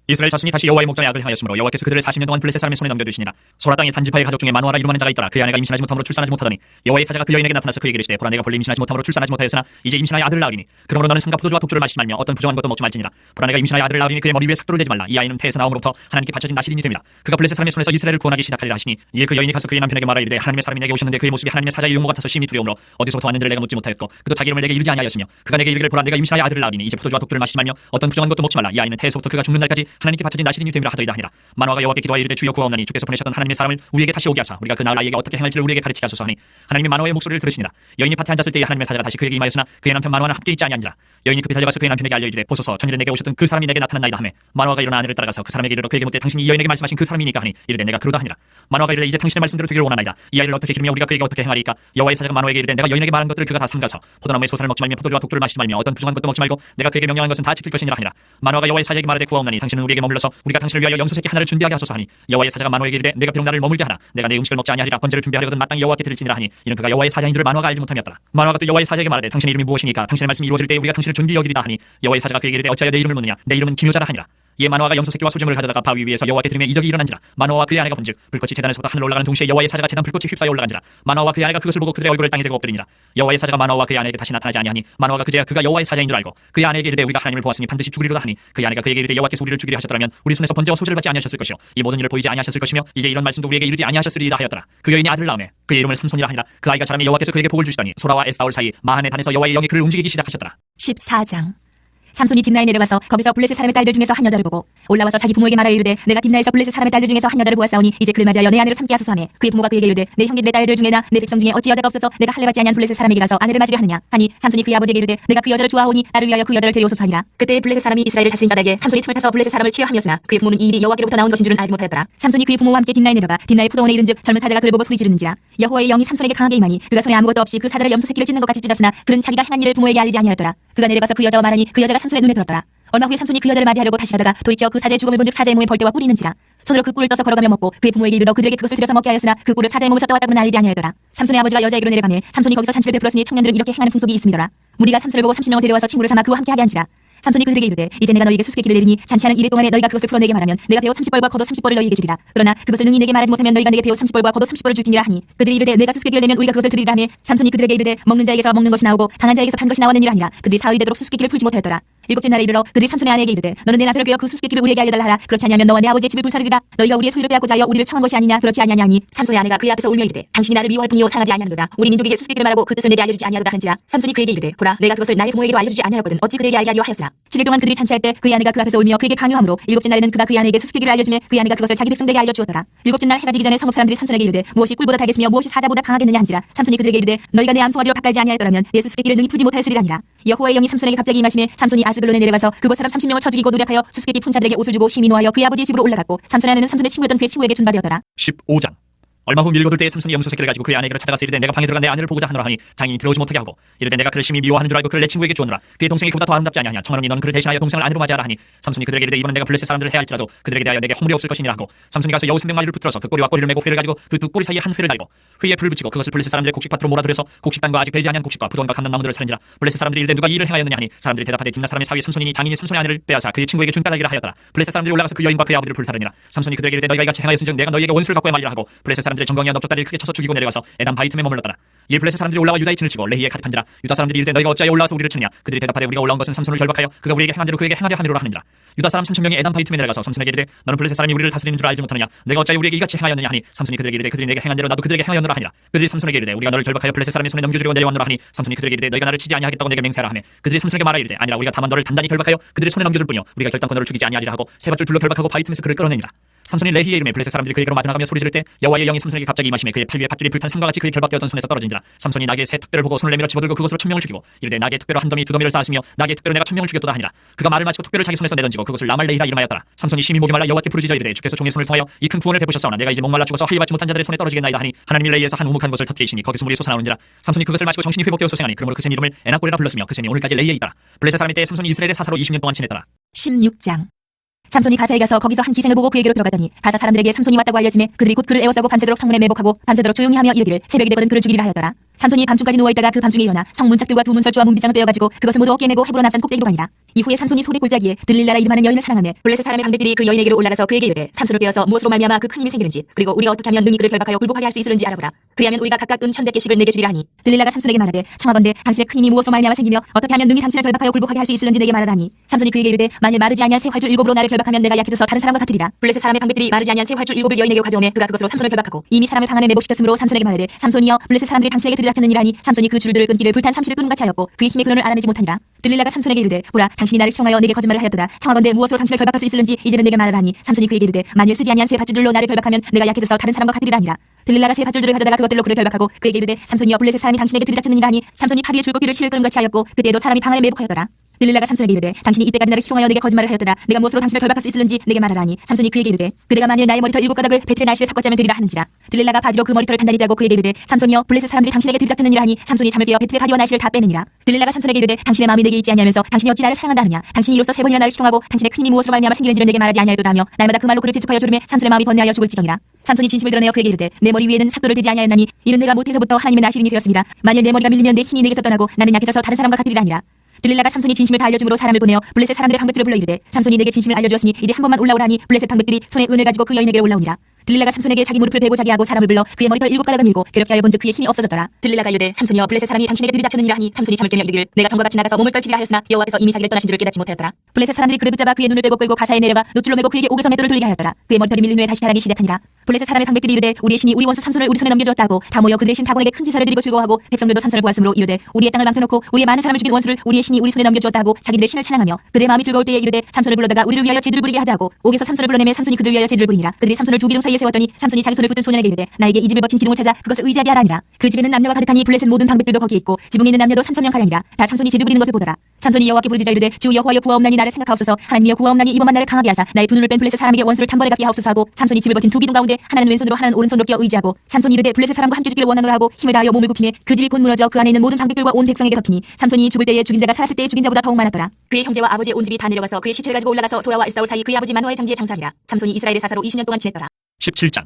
S1: 이스라엘 자손이 다시 여호와의 목전에 악을 행하였으므로 여호와께서 그들을 40년 동안 블레셋 사람의 손에 넘겨주시니라. 소라 땅의 단지파의 가족 중에 마누아라 이름하는 자가 있더라. 그 아내가 임신하지 못함으로 출산하지 못하더니 여호와의 사자가 그 여인에게 나타나서 그에게 이르시되 보라 내가 본래 임신하지 못함으로 출산하지 못하였으나 이제 임신하여 아들을 낳으리니 그러므로 너는 삼가 포도주와 독주를 마시지 말며 어떤 부정한 것도 먹지 말지니라. 보라 내가 임신하여 아들을 낳으리니 그의 머리 위에 삭도를 대지 말라. 이 아이는 태에서 나옴으로부터 하나님께 바쳐진 나실인이 됩니다. 그가 블레셋 사람의 손에서 이스라엘을 구원하기 시작하리라 하시니 이에 그 여인이 가서 그의 남편에게 말하 이르되 하나님의 사람이 내게 오셨는데 그의 모습이 하나님의 사자의 용모 같아서 심히 두려움으로 어디서부터 왔는지를 내가 묻지 못하였고 그도 자기 이름을 내게 이르지 아니하였으며 그가 내게 이르기를 보라 내가 임신하여 아들을 낳으리니 이제 포도주와 독주를 마시지 말며 어떤 부정한 것도 먹지 말라. 이 아이는 태에서부터 그가 죽는 날까지 하나님께 바쳐진 나실인이 되리라 하더이다 하니라. 마누아가 여호와께 기도하여 이르되 주여 구하옵나니 주께서 보내셨던 하나님의 사람을 우리에게 다시 오게 하사 우리가 그 나을 아이에게 어떻게 행할지를 우리에게 가르치게 하소서 하니 하나님이 마누아의 목소리를 들으시니라. 여인이 밭에 앉았을 때에 하나님의 사자가 다시 그에게 임하였으나 그의 남편 마누아는 함께 있지 아니하니라. 여인이 급히 달려가서 그의 남편에게 알려 이르되 보소서 전일에 내게 오셨던 그 사람이 내게 나타났나이다 하매 마누아가 일어나 아내를 따라가서 그 사람에게 이르러 그에게 묻되 당신이 이 여인에게 말씀하신 그 사람이니까 하니 이르되 내가 그러다 하니라. 마누아가 이르되 이제 당신의 말씀대로 되기를 원하나이다. 이 아이를 어떻게 기르며 우리가 그에게 어떻게 행하리까. 여호와의 사자가 마누아에게 이르되 내가 여인에게 말한 것들을 그가 다 삼가서 포도나무의 소산을 먹지 말며 포도주와 독주를 마시지 말며 어떤 부정한 것도 먹지 말고 내가 그에게 명령한 것은 다 지킬 것이니라 하니라. 마누아가 여호와의 사자에게 말하되 구하옵나니 당신은 우리에게 머물러서 우리가 당신을 위하여 염소 새끼 하나를 준비하게 하소서 하니 여호와의 사자가 마누아에게 이르되 내가 비록 나를 머물게 하나 내가 내 음식을 먹지 아니하리라. 번제를 준비하려거든 마땅히 여호와께 드릴지니라 하니 이는 그가 여호와의 사자인 줄을 마누아가 알지 못함이었더라. 마누아가 또 여호와의 사자에게 말하되 당신의 이름이 무엇이니까 당신의 말씀이 이루어질 때 우리가 당신을 존귀 여기리다 하니 여호와의 사자가 그에게 이르되 어찌하여 내 이름을 묻느냐 내 이름은 기묘자라 하니라. 이에 마누아가 염소 새끼와 소재물을 가져다가 바위 위에서 여호와께 드리며 이적이 일어난지라. 마누아와 그의 아내가 본즉 불꽃이 제단에서부터 하늘로 올라가는 동시에 여호와의 사자가 제단 불꽃이 휩싸여 올라간지라. 마누아와 그의 아내가 그것을 보고 그들의 얼굴을 땅에 대고 엎드리니라. 여호와의 사자가 마누아와 그의 아내에게 다시 나타나지 아니하니 마누아가 그제야 그가 여호와의 사자인 줄 알고 그의 아내에게 이르되 우리가 하나님을 보았으니 반드시 죽으리로다 하니 그의 아내가 그에게 이르되 여호와께서 우리를 죽이려 하셨더라면 우리 손에서 번제와 소제를 받지 아니하셨을 것이요 이 모든 일을 보이지 아니하셨을 것이며 이제 이런 말씀도 우리에게 이르지 아니하셨으리이다 하였더라. 그 여인이 아들을 낳으매 그의 이름을 삼손이라 하니라. 그 아이가 자라매 여호와께서 그에게 복을 주시더니 소라와 에스타올 사이 마한의 단에서 여호와의 영이 그를 움직이기 시작하셨더라.
S2: 14장. 삼손이 딥나에 내려가서 거기서 블레셋 사람의 딸들 중에서 한 여자를 보고 올라와서 자기 부모에게 말하여 이르되 내가 딥나에서 블레셋 사람의 딸들 중에서 한 여자를 보았사오니 이제 그를 맞이하여 내 아내로 삼게 하소서 하매 그의 부모가 그에게 이르되 내 형제들의 딸들 중에나 내 백성 중에 어찌 여자가 없어서 내가 할례 받지 아니한 블레셋 사람에게 가서 아내를 맞으려 하느냐 하니 삼손이 그의 아버지에게 이르되 내가 그 여자를 좋아하오니 나를 위하여 그 여자를 데려오소서 하니라. 그때 블레셋 사람이 이스라엘을 다스린 까닭에 삼손이 틈을 타서 블레셋 사람을 취하하였으나 그의 부모는 이 일이 여호와께로부터 나온 것인 줄은 알지 못하였더라. 삼손이 그의 부모와 함께 딥나에 내려가 딥나의 포도원에 이른즉 젊은 사자가 그를 보고 소리 지르는지라. 여호와의 영이 삼손에게 강하게 임하니 그가 손에 아무것도 없이 그 사자를 염소 새끼를 찢는 것 같이 찢었으나 그는 자기가 행한 일을 부모에게 알리지 아니하였더라. 그가 내려가서 그 여자와 말하니 그 여자가 삼손의 눈에 들었더라. 얼마 후에 삼손이 그 여자를 맞이하려고 다시 가다가 돌이켜 그 사자의 죽음을 본즉 사자의 몸에 벌떼와 꿀이 있는지라. 손으로 그 꿀을 떠서 걸어가며 먹고 그의 부모에게 이르러 그들에게 그것을 들여서 먹게 하였으나 그 꿀을 사자의 몸에서 떠왔다고는 알리지 아니하였더라. 삼손의 아버지가 여자에게로 내려가매 삼손이 거기서 잔치를 베풀었으니 청년들은 이렇게 행하는 풍속이 있음이더라. 무리가 삼손을 보고 30명을 데려와서 친구를 삼아 그와 함께 하게 한지라. 삼손이 그들에게 이르되 이제 내가 너희에게 수수께끼를 내리니 잔치하는 이래 동안에 너희가 그것을 풀어 내게 말하면 내가 배우 30벌과 겉옷 30벌을 너희에게 주리라. 그러나 그것을 능히 내게 말하지 못하면 너희가 내게 배우 30벌과 겉옷 30벌을 줄지니라 하니 그들이 이르되 내가 수수께끼를 내면 우리가 그것을 드리리라 하며 삼손이 그들에게 이르되 먹는 자에게서 먹는 것이 나오고 당한 자에게서 단 것이 나왔느니라 하니라. 그들이 사흘이 되도록 수수께끼를 풀지 못하였더라. 일곱째 날에 이르러 그들이 삼손의 아내에게 이르되 너는 내 남편을 꿰어 그 수수께끼를 우리에게 알려달라 하라. 그렇지 아니하면 너와 내 아버지의 집을 불사르리라. 너희가 우리의 소유를 빼앗고자 하여 우리를 청한 것이 아니냐. 그렇지 아니하냐 하니 삼손의 아내가 그의 앞에서 울며 이르되 당신이 나를 미워할 뿐이요 상하지 아니하는도다. 우리 민족에게 수수께끼를 말하고 그 뜻을 내게 알려주지 아니하도다 하는지라. 삼손이 그에게 이르되 보라 내가 그것을 나의 부모에게도 알려주지 아니하였거든 어찌 그에게 알게 하려 하였으나 7일 동안 그들이 잔치할 때 그의 아내가 그 앞에서 울며 그에게 강요함으로 일곱째 날에는 그가 그의 아내에게 수수께끼를 알려주며 그의 아내가 그것을 자기 백성들에게 알려주었더라. 일곱째 날 해가 지기 전에 성읍 사람들이 삼손에게 이르되 무엇이 꿀보다 달겠으며 무엇이 사자보다 강하겠느냐 한지라. 삼손이 그들에게 이르되 너희가 내 암송아지로 바깔지 아니하였더라면 내 수수께끼를 능히 풀지 못하였으리라니라. 여호와의 영이 삼손에게 갑자기 임하심에 삼손이 아스글론에 내려가서 그곳 사람 30명을 쳐 죽이고 노력하여 수수께끼 푼 자들에게 옷을 주고 심히 노하여 그의 아버지의 집으로 올라갔고 삼손의 아내는 삼손의 친구였던 그의 친구에게 준바되었더라.
S1: 15장. 얼마 후 밀거둘 때에 삼손이 염소 새끼를 가지고 그의 아내에게로 찾아가서 이르되 내가 방에 들어가 내 아내를 보고자 하노라 하니 장인이 들어오지 못하게 하고 이르되 내가 그를 심히 미워하는 줄 알고 그를 내 친구에게 주었노라. 그의 동생이 그보다 더 아름답지 아니하냐. 청하노니 너는 그를 대신하여 동생을 아내로 맞이하라 하니 삼손이 그들에게 이르되 이번은 내가 블레셋 사람들을 해할지라도 그들에게 대하여 내게 허물이 없을 것이니라 하고 삼손이 가서 여우 300마리를 붙들어서 그 꼬리와 꼬리를 메고 회를 가지고 그 두 꼬리 사이에 한 회를 달고 회에 불을 붙이고 그것을 블레셋 사람들의 곡식밭으로 몰아들여서 곡식단과 아직 배지 아니한 곡식과 부돈과 감람나무들을 살인지라. 블레셋 사람들이 이르되 누가 이 일을 행하였느냐 하니 사람들이 대답하되 딥나 사람의 사위 삼손이니 장인이 삼손의 아내를 빼앗아 그의 친구에게 준까닭이라 하였더라. 블레셋 사람들이 올라가서 그 여인과 그의 아버지를 불사르니라. 삼손이 그들에게 이르되 너희가 이같이 행하였은즉 내가 너희에게 원수를 갖고 말리라 하고 블레셋 사람 사람들의 정강이와 넓적다리를 크게 쳐서 죽이고 내려가서 에담 바이툼에 머물렀더라. 이에 블레셋 사람들이 올라와 유다의 진을 치고 레히에 가득한지라. 유다 사람들이 이르되 너희가 어찌하여 올라와서 우리를 치느냐. 그들이 대답하되 우리가 올라온 것은 삼손을 결박하여 그가 우리에게 행한 대로 그에게 행하려 함이로라 하느니라. 유다 사람 3,000명이 에담 바이툼에 내려가서 삼손에게 이르되 너는 블레셋 사람이 우리를 다스리는 줄 알지 못하느냐. 내가 어찌하여 우리에게 이같이 행하였느냐 하니 삼손이 그들에게 이르되 그들이 내게 행한 대로 나도 그들에게 행하였노라 하니라. 그들이 삼손에게 이르되 우리가 너를 결박하여 블레셋 사람의 손에 넘겨주려고 내려왔노라 하니 삼손이 그들에게 이르되 너희가 나를 치지 아니하겠다고 내게 맹세하라 하매 그들이 삼손에게 말하 이르되 아니라 우리가 다만 너를 단단히 결박하여 그들의 손에 넘겨줄 뿐이요 우리가 결단코 너를 죽이지 아니하리라 하고 세 밧줄 둘러 결박하고 바이툼에서 그를 끌어내니라. 삼손이 레히의 이름에 블레셋 사람들이 그에게로 마주나가며 소리 지를 때 여호와의 영이 삼손에게 갑자기 임하심에 그의 팔 위에 밧줄이 불탄 상과 같이 그의 결박되었던 손에서 떨어지니라. 삼손이 나귀의 새 툭배를 보고 손을 내밀어 집어들고 그것으로 1,000명을 죽이고 이르되 나귀의 툭배로 한 더미 두 더미를 쌓았으며 나귀의 툭배로 내가 1,000명을 죽였도다 하니라. 그가 말을 마치고 툭배를 자기 손에서 내던지고 그것을 라말레히라 이름하였더라. 삼손이 심히 목이 말라 여호와께 부르짖어 이르되 주께서 종의 손을 통하여 이 큰 구원을 베푸셨사오나 내가 이제 목말라 죽어서 할례받지 못한 자들의 손에 떨어지겠나이다 하니 하나님이 레히에서 한 우묵한 것을 터뜨리시니 거기서 물이 솟아나오는지라. 삼손이 그것을 마시고 정신이 회복되어 소생하니 그러므로 그 샘 이름을 에나골이라 불렀으며 그 샘이 오늘까지 레히에 있더라. 블레셋 사람이 때에 삼손이 이스라엘의 사사로 20년 동안 지냈더라.
S2: 16장. 삼손이 가사에 가서 거기서 한 기생을 보고 그에게로 들어가더니 가사 사람들에게 삼손이 왔다고 알려지매 그들이 곧 그를 에워싸고 밤새도록 성문에 매복하고 밤새도록 조용히 하며 이르기를 새벽이 되거든 그를 죽이리라 하였더라. 삼손이 밤중까지 누워있다가 그 밤중에 일어나 성문짝들과 두 문설주와 문빗장을 빼어가지고 그것을 모두 어깨에 메고 헤브론 앞산 꼭대기로 가니라. 이후에 삼손이 소리 골짜기에 들릴라라 이름하는 여인을 사랑하며 블레셋 사람의 방백들이 그 여인에게로 올라가서 그에게 이르되 삼손을 빼어서 무엇으로 말미암아 그 큰 힘이 생기는지 그리고 우리가 어떻게 하면 능히 그를 결박하여 굴복하게 할 수 있으는지 알아보라. 그리하면 우리가 각각 은 1,100개씩을 내게 주리라 하니 들릴라가 삼손에게 말하되 청하건대 당신의 큰 힘이 무엇으로 말미암아 생기며 어떻게 하면 능히 당신을 결박하여 굴복하게 할 수 있을는지 내게 말하라니 삼손이 그에게 이르되 만일 마르지 아니한 새 활줄 7으로 나를 결박하면 내가 약해져서 다른 사람과 같으리라. 블레셋 사람의 방백들이 마르지 아니한 새 활줄 7을 여인에게로 가져오매 그가 그것으로 삼손을 결박하고 이미 사람을 방 안에 매복시켰으므로 삼손에게 말하되 삼손이여 블레셋 사람들이 당신에게 들이닥쳤느니라 하니 삼손이 그 줄들을 끊기를 불탄 삼실을 끄는 같이 하였고 그의 힘의 근원을 알아내지 못하니라. 들릴라가 삼손에게 이르되 보라 당신이 나를 희롱하여 내게 거짓말을 하였도다. 청하건대 무엇으로 당신을 결박할 수 있을는지 이제는 내게 말하라 하니 삼손이 그에게 이르되 만일 쓰지 아니한 새 밧줄들로 나를 결박하면 내가 약해져서 다른 사람과 같으리라 하니라. 들릴라가 새 밧줄들을 가져다가 그것들로 그를 결박하고 그에게 이르되 삼손이여 블레셋 사람이 당신에게 들이닥쳤느니라 하니 삼손이 팔 위에 줄거기를 실을 끄는 같이 하였고 그때에도 사람이 방 안에 매복하였더라. 들릴라가 삼손에게 이르되 당신이 이때까지 나를 희롱하여 내게 거짓말을 하였도다. 내가 무엇으로 당신을 결박할 수 있을는지 내게 말하라 하니 삼손이 그에게 이르되 그대가 만일 나의 머리털 7가닥을 베틀의 날씨에 섞어짜면 되리라 하는지라. 들릴라가 바디로 그 머리털을 단단히 짜고 그에게 이르되 삼손이여 블레셋 사람들이 당신에게 들이닥쳤느니라 하니 삼손이 잠을 깨어 베틀의 바디와 날씨를 다 빼느니라. 들릴라가 삼손에게 이르되 당신의 마음이 내게 있지 아니하면서 당신이 어찌 나를 사랑한다 하느냐. 당신이 이로써 3번이나 나를 희롱하고 당신의 큰 힘이 무엇으로 말미암아 생기는지를 내게 말하지 아니하였도다 하며 날마다 그 말로 그를 재촉하여 조르매 삼손의 마음이 번뇌하여 죽을지경이라. 삼손이 진심을 드러내어 그에게 이르되 내 머리 위에는 삭도를 대지 아니하였나니 이는 내가 모태에서부터 하나님의 나시린이 되었습니다. 만일 내 머리가 밀리면 내 힘이 내게서 떠나고 나는 약해져서 다른 사람과 같으리라 하니라. 들릴라가 삼손이 진심을 다 알려줌으로 사람을 보내어 블레셋 사람들의 방백들을 불러 이르되 삼손이 내게 진심을 알려주었으니 이제 한 번만 올라오라 하니 블레셋 방백들이 손에 은을 가지고 그 여인에게로 올라오니라. 들릴라가 삼손에게 자기 무릎을 베고 자기하고 사람을 불러 그의 머리털 7가닥을 밀고 괴롭게 하여 본즉 그의 힘이 없어졌더라. 들릴라가 이르되 삼손이여 블레셋 사람이 당신에게 들이닥쳤느니라 하니 삼손이 잠을 깨며 이르기를 내가 전과 같이 나가서 몸을 떨치리라 하였으나 여호와께서 이미 자기를 떠나신 줄을 깨닫지 못하였더라. 블레셋 사람들이 그를 붙잡아 그의 눈을 빼고 끌고 가사에 내려가 노줄로 메고 그에게 옥에서 맷돌을 돌리게 하였더라. 그의 머리털이 밀린 후에 다시 자라기 시작하니라. 블레셋 사람의 방백들이 이르되 우리의 신이 우리 원수 삼손을 우리 손에 넘겨주었다 하고 다 모여 그들의 신 다곤에게 큰 제사를 드리고 즐거워하고 백성들도 삼손을 보았으므로 이르되 우리의 땅을 망쳐놓고 우리의 많은 사람을 죽인 원수를 우리의 신이 우리 손에 넘겨주었다 하고 자기들의 신을 찬양하며 그들의 마음이 즐거울 때에 이르되 삼손을 불러다가 우리를 위하여 제주를 부리게 하자 하고 옥에서 삼손을 불러내매 삼손이 그들 위하여 제주를 부리니라. 그들이 삼손을 두 기둥 사이에 세웠더니 삼손이 자기 손을 붙든 소년에게 이르되 나에게 이 집에 버틴 기둥을 찾아 그것을 의지하게 하라니라. 그 집에는 남녀가 가득하니 블레셋 모든 방백들도 거기에 있고 지붕에 있는 남녀도 3,000명 가량이라. 다 삼손이 제주 부리는 것을 보더라. 삼손이 여호와께 부르짖어 이르되 주 여호와여 구하옵나니 나를 생각하옵소서. 하나님이여 구하옵나니 이번만 나를 강하게 하사 나의 두 눈을 뺀 블레셋 사람에게 원수를 단번에 갚게 하옵소서 하고 삼손이 집을 버틴 두 기둥 가운데 하나는 왼손으로 하나는 오른손으로 끼어 의지하고 삼손이 이르되 블레셋 사람과 함께 죽기를 원하노라 하고 힘을 다하여 몸을 굽히매 그 집이 곧 무너져 그 안에 있는 모든 방백들과 온 백성에게 덮이니 삼손이 죽을 때에 죽인 자가 살았을 때에 죽인 자보다 더욱 많았더라. 그의 형제와 아버지의 온 집이 다 내려가서 그의 시체를 가지고 올라가서 소라와 에스다올 사이 그의 아버지 만화의 장지에 장사하니라. 삼손이 이스라엘의 사사로 20년 동안 지냈더라.
S1: 17장.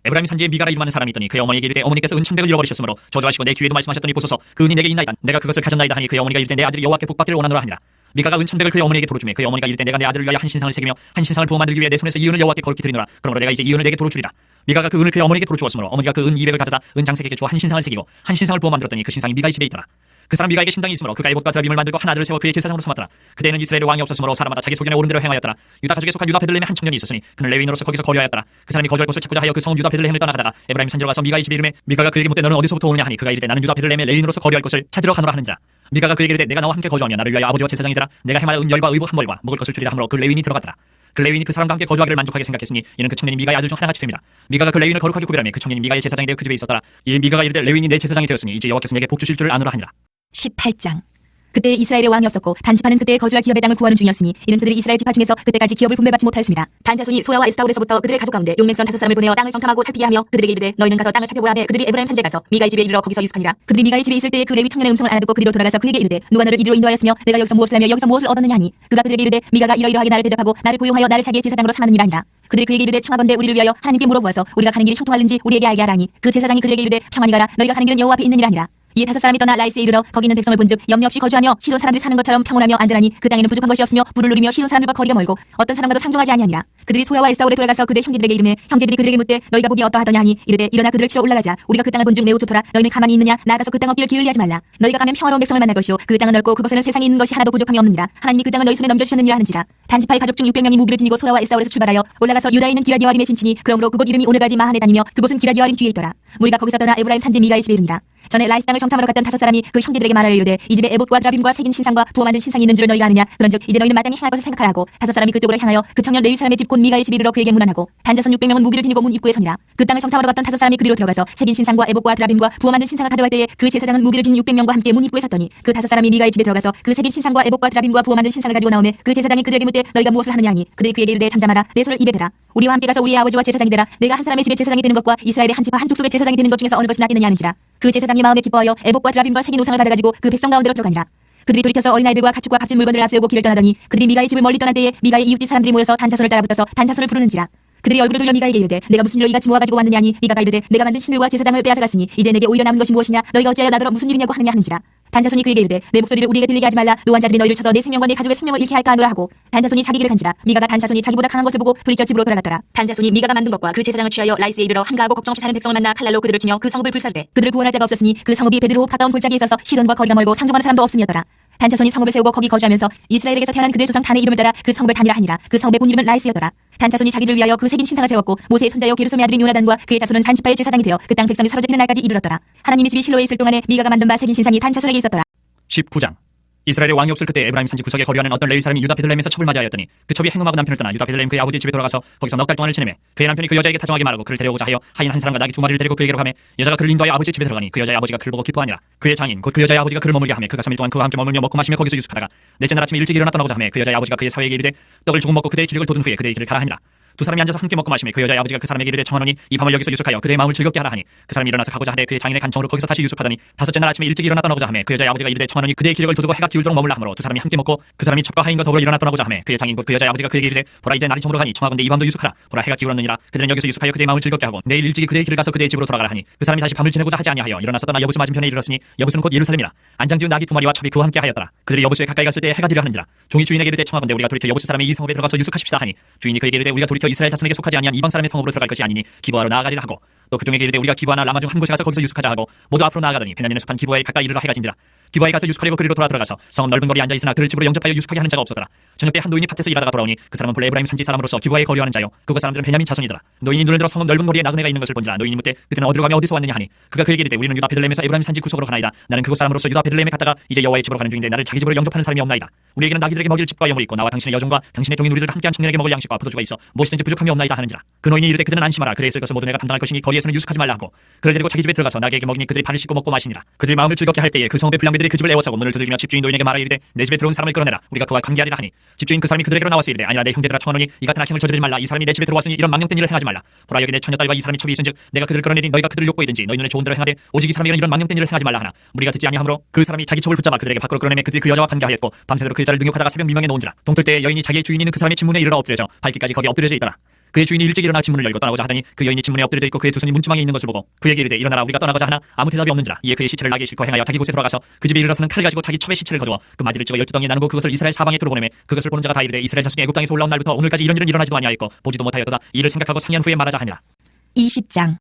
S1: 에브라임 산지에 미가라 이름하는 사람이 있더니 그의 어머니에게 이르되 어머니께서 은 1,100을 잃어버리셨으므로 저주하시고 내 귀에도 말씀하셨더니 보소서 그 은이 내게 있나이다. 내가 그것을 가졌나이다 하니 그의 어머니가 이르되 내 아들이 여호와께 복받기를 원하노라 하니라. 미가가 은 1,100을 그의 어머니에게 도로 주매 그의 어머니가 이르되 내가 내 아들을 위하여 한 신상을 새기며 한 신상을 부어 만들기 위해 내 손에서 이 은을 여호와께 거룩히 드리노라. 그러므로 내가 이제 이 은을 내게 도로 주리라. 미가가 그 은을 그의 어머니에게 도로 주었으므로 어머니가 그 은 200을 가져다 은 장색에게 주어 한 신상을 새기고 한 신상을 부어 만들었더니 그 신상이 미가의 집에 있더라. 그 사람 미가에게 신당이 있으므로 그가 에봇과 드라빔을 만들고 한 아들을 세워 그의 제사장으로 삼았더라. 그때는 이스라엘의 왕이 없었으므로 사람마다 자기 소견에 오른 대로 행하였더라. 유다 가족에 속한 유다 베들레헴에 한 청년이 있었으니 그는 레위인으로서 거기서 거류하였더라. 그 사람이 거주할 곳을 찾고자 하여 그 성 유다 베들레헴을 떠나가다가 에브라임 산지로 가서 미가의 집에 이르매 미가가 그에게 묻되 너는 어디서부터 오느냐 하니 그가 이르되 나는 유다 베들레헴에 레위인으로서 거류할 곳을 찾으러 가노라 하는지라. 미가가 그에게 이르되 내가 너와 함께 거주하며 나를 위하여 아버지와 제사장이 되라. 내가 행하여 은열과 의복 한 벌과 먹을 것을 주리라 하므로 그 레위인이 들어갔더라. 그 레위인이 그 사람과 함께 거주하기를 만족하게 생각했으니 이는 그 청년이 미가의 아들 중 하나같이 됩니다. 미가가 그 레위인을 거룩하게 구별하며 그 청년이 미가의 제사장이 되어 그 집에 있었더라. 이 미가가 이르되 레위인이 내 제사장이 되었으니 이제 여호와께서 내게 복 주실 줄을 아노라 하니라.
S2: 18장. 그때 이스라엘의 왕이 없었고 단 지파는 그때 거주할 기업의 땅을 구하는 중이었으니 이는 그들이 이스라엘 지파 중에서 그때까지 기업을 분배받지 못하였습니다. 단 자손이 소라와 에스타올에서부터 그들의 가족 가운데 용맹스런 5사람을 보내어 땅을 정탐하고 살피게 하며 그들에게 이르되 너희는 가서 땅을 살펴보라 하매 그들이 에브라임 산지에 가서 미가의 집에 이르러 거기서 유숙하니라. 그들이 미가의 집에 있을 때에 그 레위 청년의 음성을 알아듣고 그리로 돌아가서 그에게 이르되 누가 너를 이리로 인도하였으며 내가 여기서 무엇을 하며 여기서 무엇을 얻었느냐 하니 그가 그들에게 이르되 미가가 이러이러하게 나를 대적하고 나를 고용하여 나를 자기의 제사장으로 삼았느니라 하니라. 그들이 그에게 이르되 청하건대 우리를 위하여 하나님께 물어보아서 우리가 가는 길이 형통할는지 우리에게 알게 하라니 그 제사장이 그들에게 이르되 평안히 가라. 너희가 가는 길은 여호와 앞에 있느니라 하니라. 이에 5사람이 떠나 라이스에 이르러 거기 있는 백성을 본즉 염려 없이 거주하며 시돈 사람들이 사는 것처럼 평온하며 안전하니 그 땅에는 부족한 것이 없으며 부를 누리며 시돈 사람들과 거리가 멀고 어떤 사람과도 상종하지 아니하니라. 그들이 소라와 에사울에 돌아가서 그들의 형제들에게 이르매 형제들이 그들에게 묻되 너희가 보기 어떠하더냐 하니 이르되 일어나 그들을 치러 올라가자. 우리가 그 땅을 본즉 매우 좋더라. 너희는 가만히 있느냐? 나아가서 그 땅 얻기를 기울리하지 말라. 너희가 가면 평화로운 백성을 만날 것이요 그 땅은 넓고 그것에는 세상에 있는 것이 하나도 부족함이 없느니라. 하나님이 그 땅을 너희 손에 넘겨주셨느니라 하는지라. 단지파의 가족 중 600명이 무기를 지니고 소라와 에사울에서 출발하여 올라가서 유다에 있는 기라디와림에 진치니 그러므로 그곳 이름이 오늘까지 마한에 다니며 그곳은 기라디와림 뒤에 있더라. 우리가 거기서 떠나 에브라임 산지 미가의 집에 이르니라. 전에 라이스 땅을 정탐하러 갔던 5사람이 그 형제들에게 말하여 이르되 이 집에 에봇과 드라빔과 새긴 신상과 부어 만든 신상이 있는 줄을 너희가 아느냐. 그런즉 이제 너희는 마땅히 행할 것을 생각하라 하고 5사람이 그쪽으로 향하여 그 청년 레위 사람의 집 곧 미가의 집에 이르러 그에게 문안하고 단자손 600명은 무기를 지니고 문 입구에 서니라. 그 땅을 정탐하러 갔던 5사람이 그리로 들어가서 새긴 신상과 에봇과 드라빔과 부어 만든 신상을 가져갈 때에 그 제사장은 무기를 지닌 600명과 함께 문 입구에 섰더니 그 5사람이 미가의 집에 들어가서 그 새긴 신상과 에봇과 드라빔과 부어 만든 신상을 가지고 나오매 그 제사장이 그들에게 묻되 너희가 무엇을 하느냐 하니 그들이 그에게 이르되 잠잠하라. 내 손을 입에 대라. 우리와 함께 가서 우리의 아버지와 제사장이 되라. 내가 한 사람의 집에 제사장이 되는 것과 이스라엘의 한 지파 한 족속의 제사장이 되는 것 중에서 어느 것이 낫겠느냐 하는지라. 그 제사장이 마음에 기뻐하여 에봇과 드라빔과 새긴 우상을 받아가지고 그 백성 가운데로 들어가니라. 그들이 돌이켜서 어린아이들과 가축과 값진 물건들을 앞세우고 길을 떠나더니 그들이 미가의 집을 멀리 떠난 때에 미가의 이웃집 사람들이 모여서 단자손을 따라붙어서 단자손을 부르는지라. 그들이 얼굴을 돌려 미가에게 이르되 내가 무슨 일로 이같이 모아가지고 왔느냐 하니 미가가 이르되 내가 만든 신들과 제사장을 빼앗아갔으니 이제 내게 오히려 남은 것이 무엇이냐. 너희가 어찌하여 나더러 무슨 일이냐고 하느냐 하는지라. 단자손이 그에게 이르되 내 목소리를 우리에게 들리게 하지 말라. 노환자들이 너희를 쳐서 내 생명과 내 가족의 생명을 잃게 할까 하노라 하고 단자손이 자기 길을 간지라. 미가가 단자손이 자기보다 강한 것을 보고 돌이켜 집으로 돌아갔더라. 단자손이 미가가 만든 것과 그 제사장을 취하여 라이스에 이르러 한가하고 걱정 없이 사는 백성을 만나 칼날로 그들을 치며 그 성읍을 불사르되 그들을 구원할 자가 없었으니 그 성읍이 베드로 가까운 골짜기에 있어서 시돈과 거리가 멀고 상종하는 사람도 없음이었더라. 단자손이 성읍을 세우고 거기 거주하면서 이스라엘에게서 태어난 그들의 조상 단의 이름을 따라 그 성읍을 단이라 하니라. 그 성읍의 본 이름은 라이스였더라. 단자손이 자기를 위하여 그 새긴 신상을 세웠고 모세의 손자여 게르솜의 아들인 요나단과 그의 자손은 단지파의 제사장이 되어 그 땅 백성이 사로잡히는 날까지 이르렀더라. 하나님의 집이 실로에 있을 동안에 미가가 만든 바 새긴 신상이 단자손에게 있었더라.
S1: 19장. 이스라엘의 왕이 없을 그때 에브라임 산지 구석에 거류하는 어떤 레위 사람이 유다 베들레헴에서 첩을 맞이하였더니 그 첩이 행음하고 남편을 떠나 유다 베들레헴 그의 아버지 집에 돌아가서 거기서 넉 달 동안을 지내매 그의 남편이 그 여자에게 다정하게 말하고 그를 데려오고자 하여 하인 한 사람과 나귀 2마리를 데리고 그에게로 가매 여자가 그를 인도하여 아버지의 집에 들어가니 그 여자의 아버지가 그를 보고 기뻐하니라. 그의 장인 곧 그 여자의 아버지가 그를 머물게 하매 그가 3일 동안 그와 함께 머물며 먹고 마시며 거기서 유숙하다가 넷째 날 아침에 일찍 일어나 떠나고자 하매 그 여자의 아버지가 그의 사위에게 이르되 떡을 조금 먹고 그대의 기력을 돋은 후에 그대의 길을 가라 하니라. 두 사람이 앉아서 함께 먹고 마시며 그 여자의 아버지가 그 사람에게 이르되 청하노니 이 밤을 여기서 유숙하여 그대의 마음을 즐겁게 하라 하니 그 사람이 일어나서 가고자 하되 그의 장인의 간청으로 거기서 다시 유숙하더니 다섯째 날 아침에 일찍 일어나 떠나고자 하매 그 여자의 아버지가 이르되 청하노니 그대의 기력을 돋우고 해가 기울도록 머물라 하므로 두 사람이 함께 먹고 그 사람이 첩과 하인과 더불어 일어나 떠나고자 하매 그의 장인 곧 그 여자의 아버지가 그에게 이르되 보라 이제 날이 저물어 가니 청하건대 이 밤도 유숙하라. 보라 해가 기울었느니라. 그들은 여기서 유숙하여 그대의 마음을 즐겁게 하고 내일 일찍이 그대의 길을 가서 그대의 집으로 돌아가라 하니 그 사람이 다시 밤을 지내고자 하지 아니하여 일어나서 떠나 여부스 맞은편에 이르렀으니 여부스는 곧 예루살렘이라. 안장지은 나귀 2마리와 첩이 그와 함께 하였더라. 그들이 여부스에 가까이 갔을 때 해가 지려 하는지라. 종이 주인에게 이르되 청하건대 우리가 돌이켜 여부스 사람의 이 성읍에 들어가서 유숙하십시다 하니 주인이 그에게 이르되 우리가 돌이켜 이스라엘 자손에게 속하지 아니한 이방 사람의 성읍으로 들어갈 것이 아니니 기브아로 나아가리라 하고 또 그 종에게 이르되 우리가 기브아나 라마 중 한 곳에 가서 거기서 유숙하자 하고 모두 앞으로 나아가더니 베냐민에 속한 기브아에 가까이 이르러 해가 진지라. 기브아에 가서 유숙하려고 그리로 들어가서 성읍 넓은 거리에 앉아 있으나 그를 집으로 영접하여 유숙하게 하는 자가 없었더라. 저녁 때 한 노인이 밭에서 일하다가 돌아오니 그 사람은 본래 에브라임 산지 사람으로서 기브아에 거류하는 자요 그곳 사람들은 베냐민 자손이더라. 노인이 눈을 들어 성읍 넓은 거리에 나그네가 있는 것을 본지라. 노인이 묻되 그들은 어디로 가며 어디서 왔느냐 하니 그가 그에게 이르되 우리는 유다 베들레헴에서 에브라임 산지 구석으로 가나이다. 나는 그곳 사람으로서 유다 베들레헴에 갔다가 이제 여호와의 집으로 가는 중인데 나를 자기 집으로 영접하는 사람이 없나이다. 우리에게는 나귀들에게 먹일 집과 영물이 있고 나와 당신의 여종과 당신의 종인 우리들과 함께한 청년에게 먹을 양식과 포도주가 있어 무엇이든지 부족함이 없나이다 하는지라. 그 노인이 이르되 그들은 안심하라. 그래 있을 것을 모두 내가 감당할 것이니 거리에서는 유숙하지 말라 하고 그를 데리고 자기 집에 들어가서 나귀에게 먹이니 그들이 반을 씻고 먹고 마시니라. 그들이 마음을 즐겁게 할 때에 그 성읍의 불량배들이 그 집을 에워싸고 문을 두들기며 집주인 노인에게 말하여 이르되 내 집에 들어온 사람을 끌어내라. 우리가 그와 관계하리라 하니 집주인 그 사람이 그들에게로 나와서 이르되 아니라 내 형제들아 청하노니 이 같은 악행을 저지르지 말라. 이 사람이 내 집에 들어왔으니 이런 망령된 일을 행하지 말라. 보라 여기 내 처녀딸과 이 사람이 첩이 있은즉 내가 그들을 끌어내니 너희가 그들을 욕보이든지 너희 눈에 좋은 대로 행하되 오직 이 사람이 이런 망령된 일을 행하지 말라 하나 무리가 듣지 아니하므로 그 사람이 자기 첩을 붙잡아 그들에게 밖으로 끌어내매 그들이 그 여자와 관계하였고 밤새도록 그 여자를 능욕하다가 새벽 미명에 놓은지라. 동틀 때 여인이 자기의 주인이 있는 그 사람의 침문에 이르러 엎드려져 밝기까지 거기 엎드려져 있더라. 그의 주인이 일찍 일어나 침문을 열고 떠나고자 하더니 그 여인이 침문에 엎드려져 있고 그의 두 손이 문지방에 있는 것을 보고 그에게 이르되 일어나라 우리가 떠나가자 하나 아무 대답이 없는지라. 이에 그의 시체를 나귀에 싣고 행하여 자기 곳에 들어가서 그 집에 이르러서는 칼 가지고 자기 첩의 시체를 거두어 그 마디를 찍어 12덩이에 나누고 그것을 이스라엘 사방에 들어보내매 그것을 보는 자가 다 이르되 이스라엘 자손이 애굽 땅에서 올라온 날부터 오늘까지 이런 일은 일어나지도 아니하였고 보지도 못하였도다. 이를 생각하고 상의한 후에 말하자 하니라.
S2: 20장.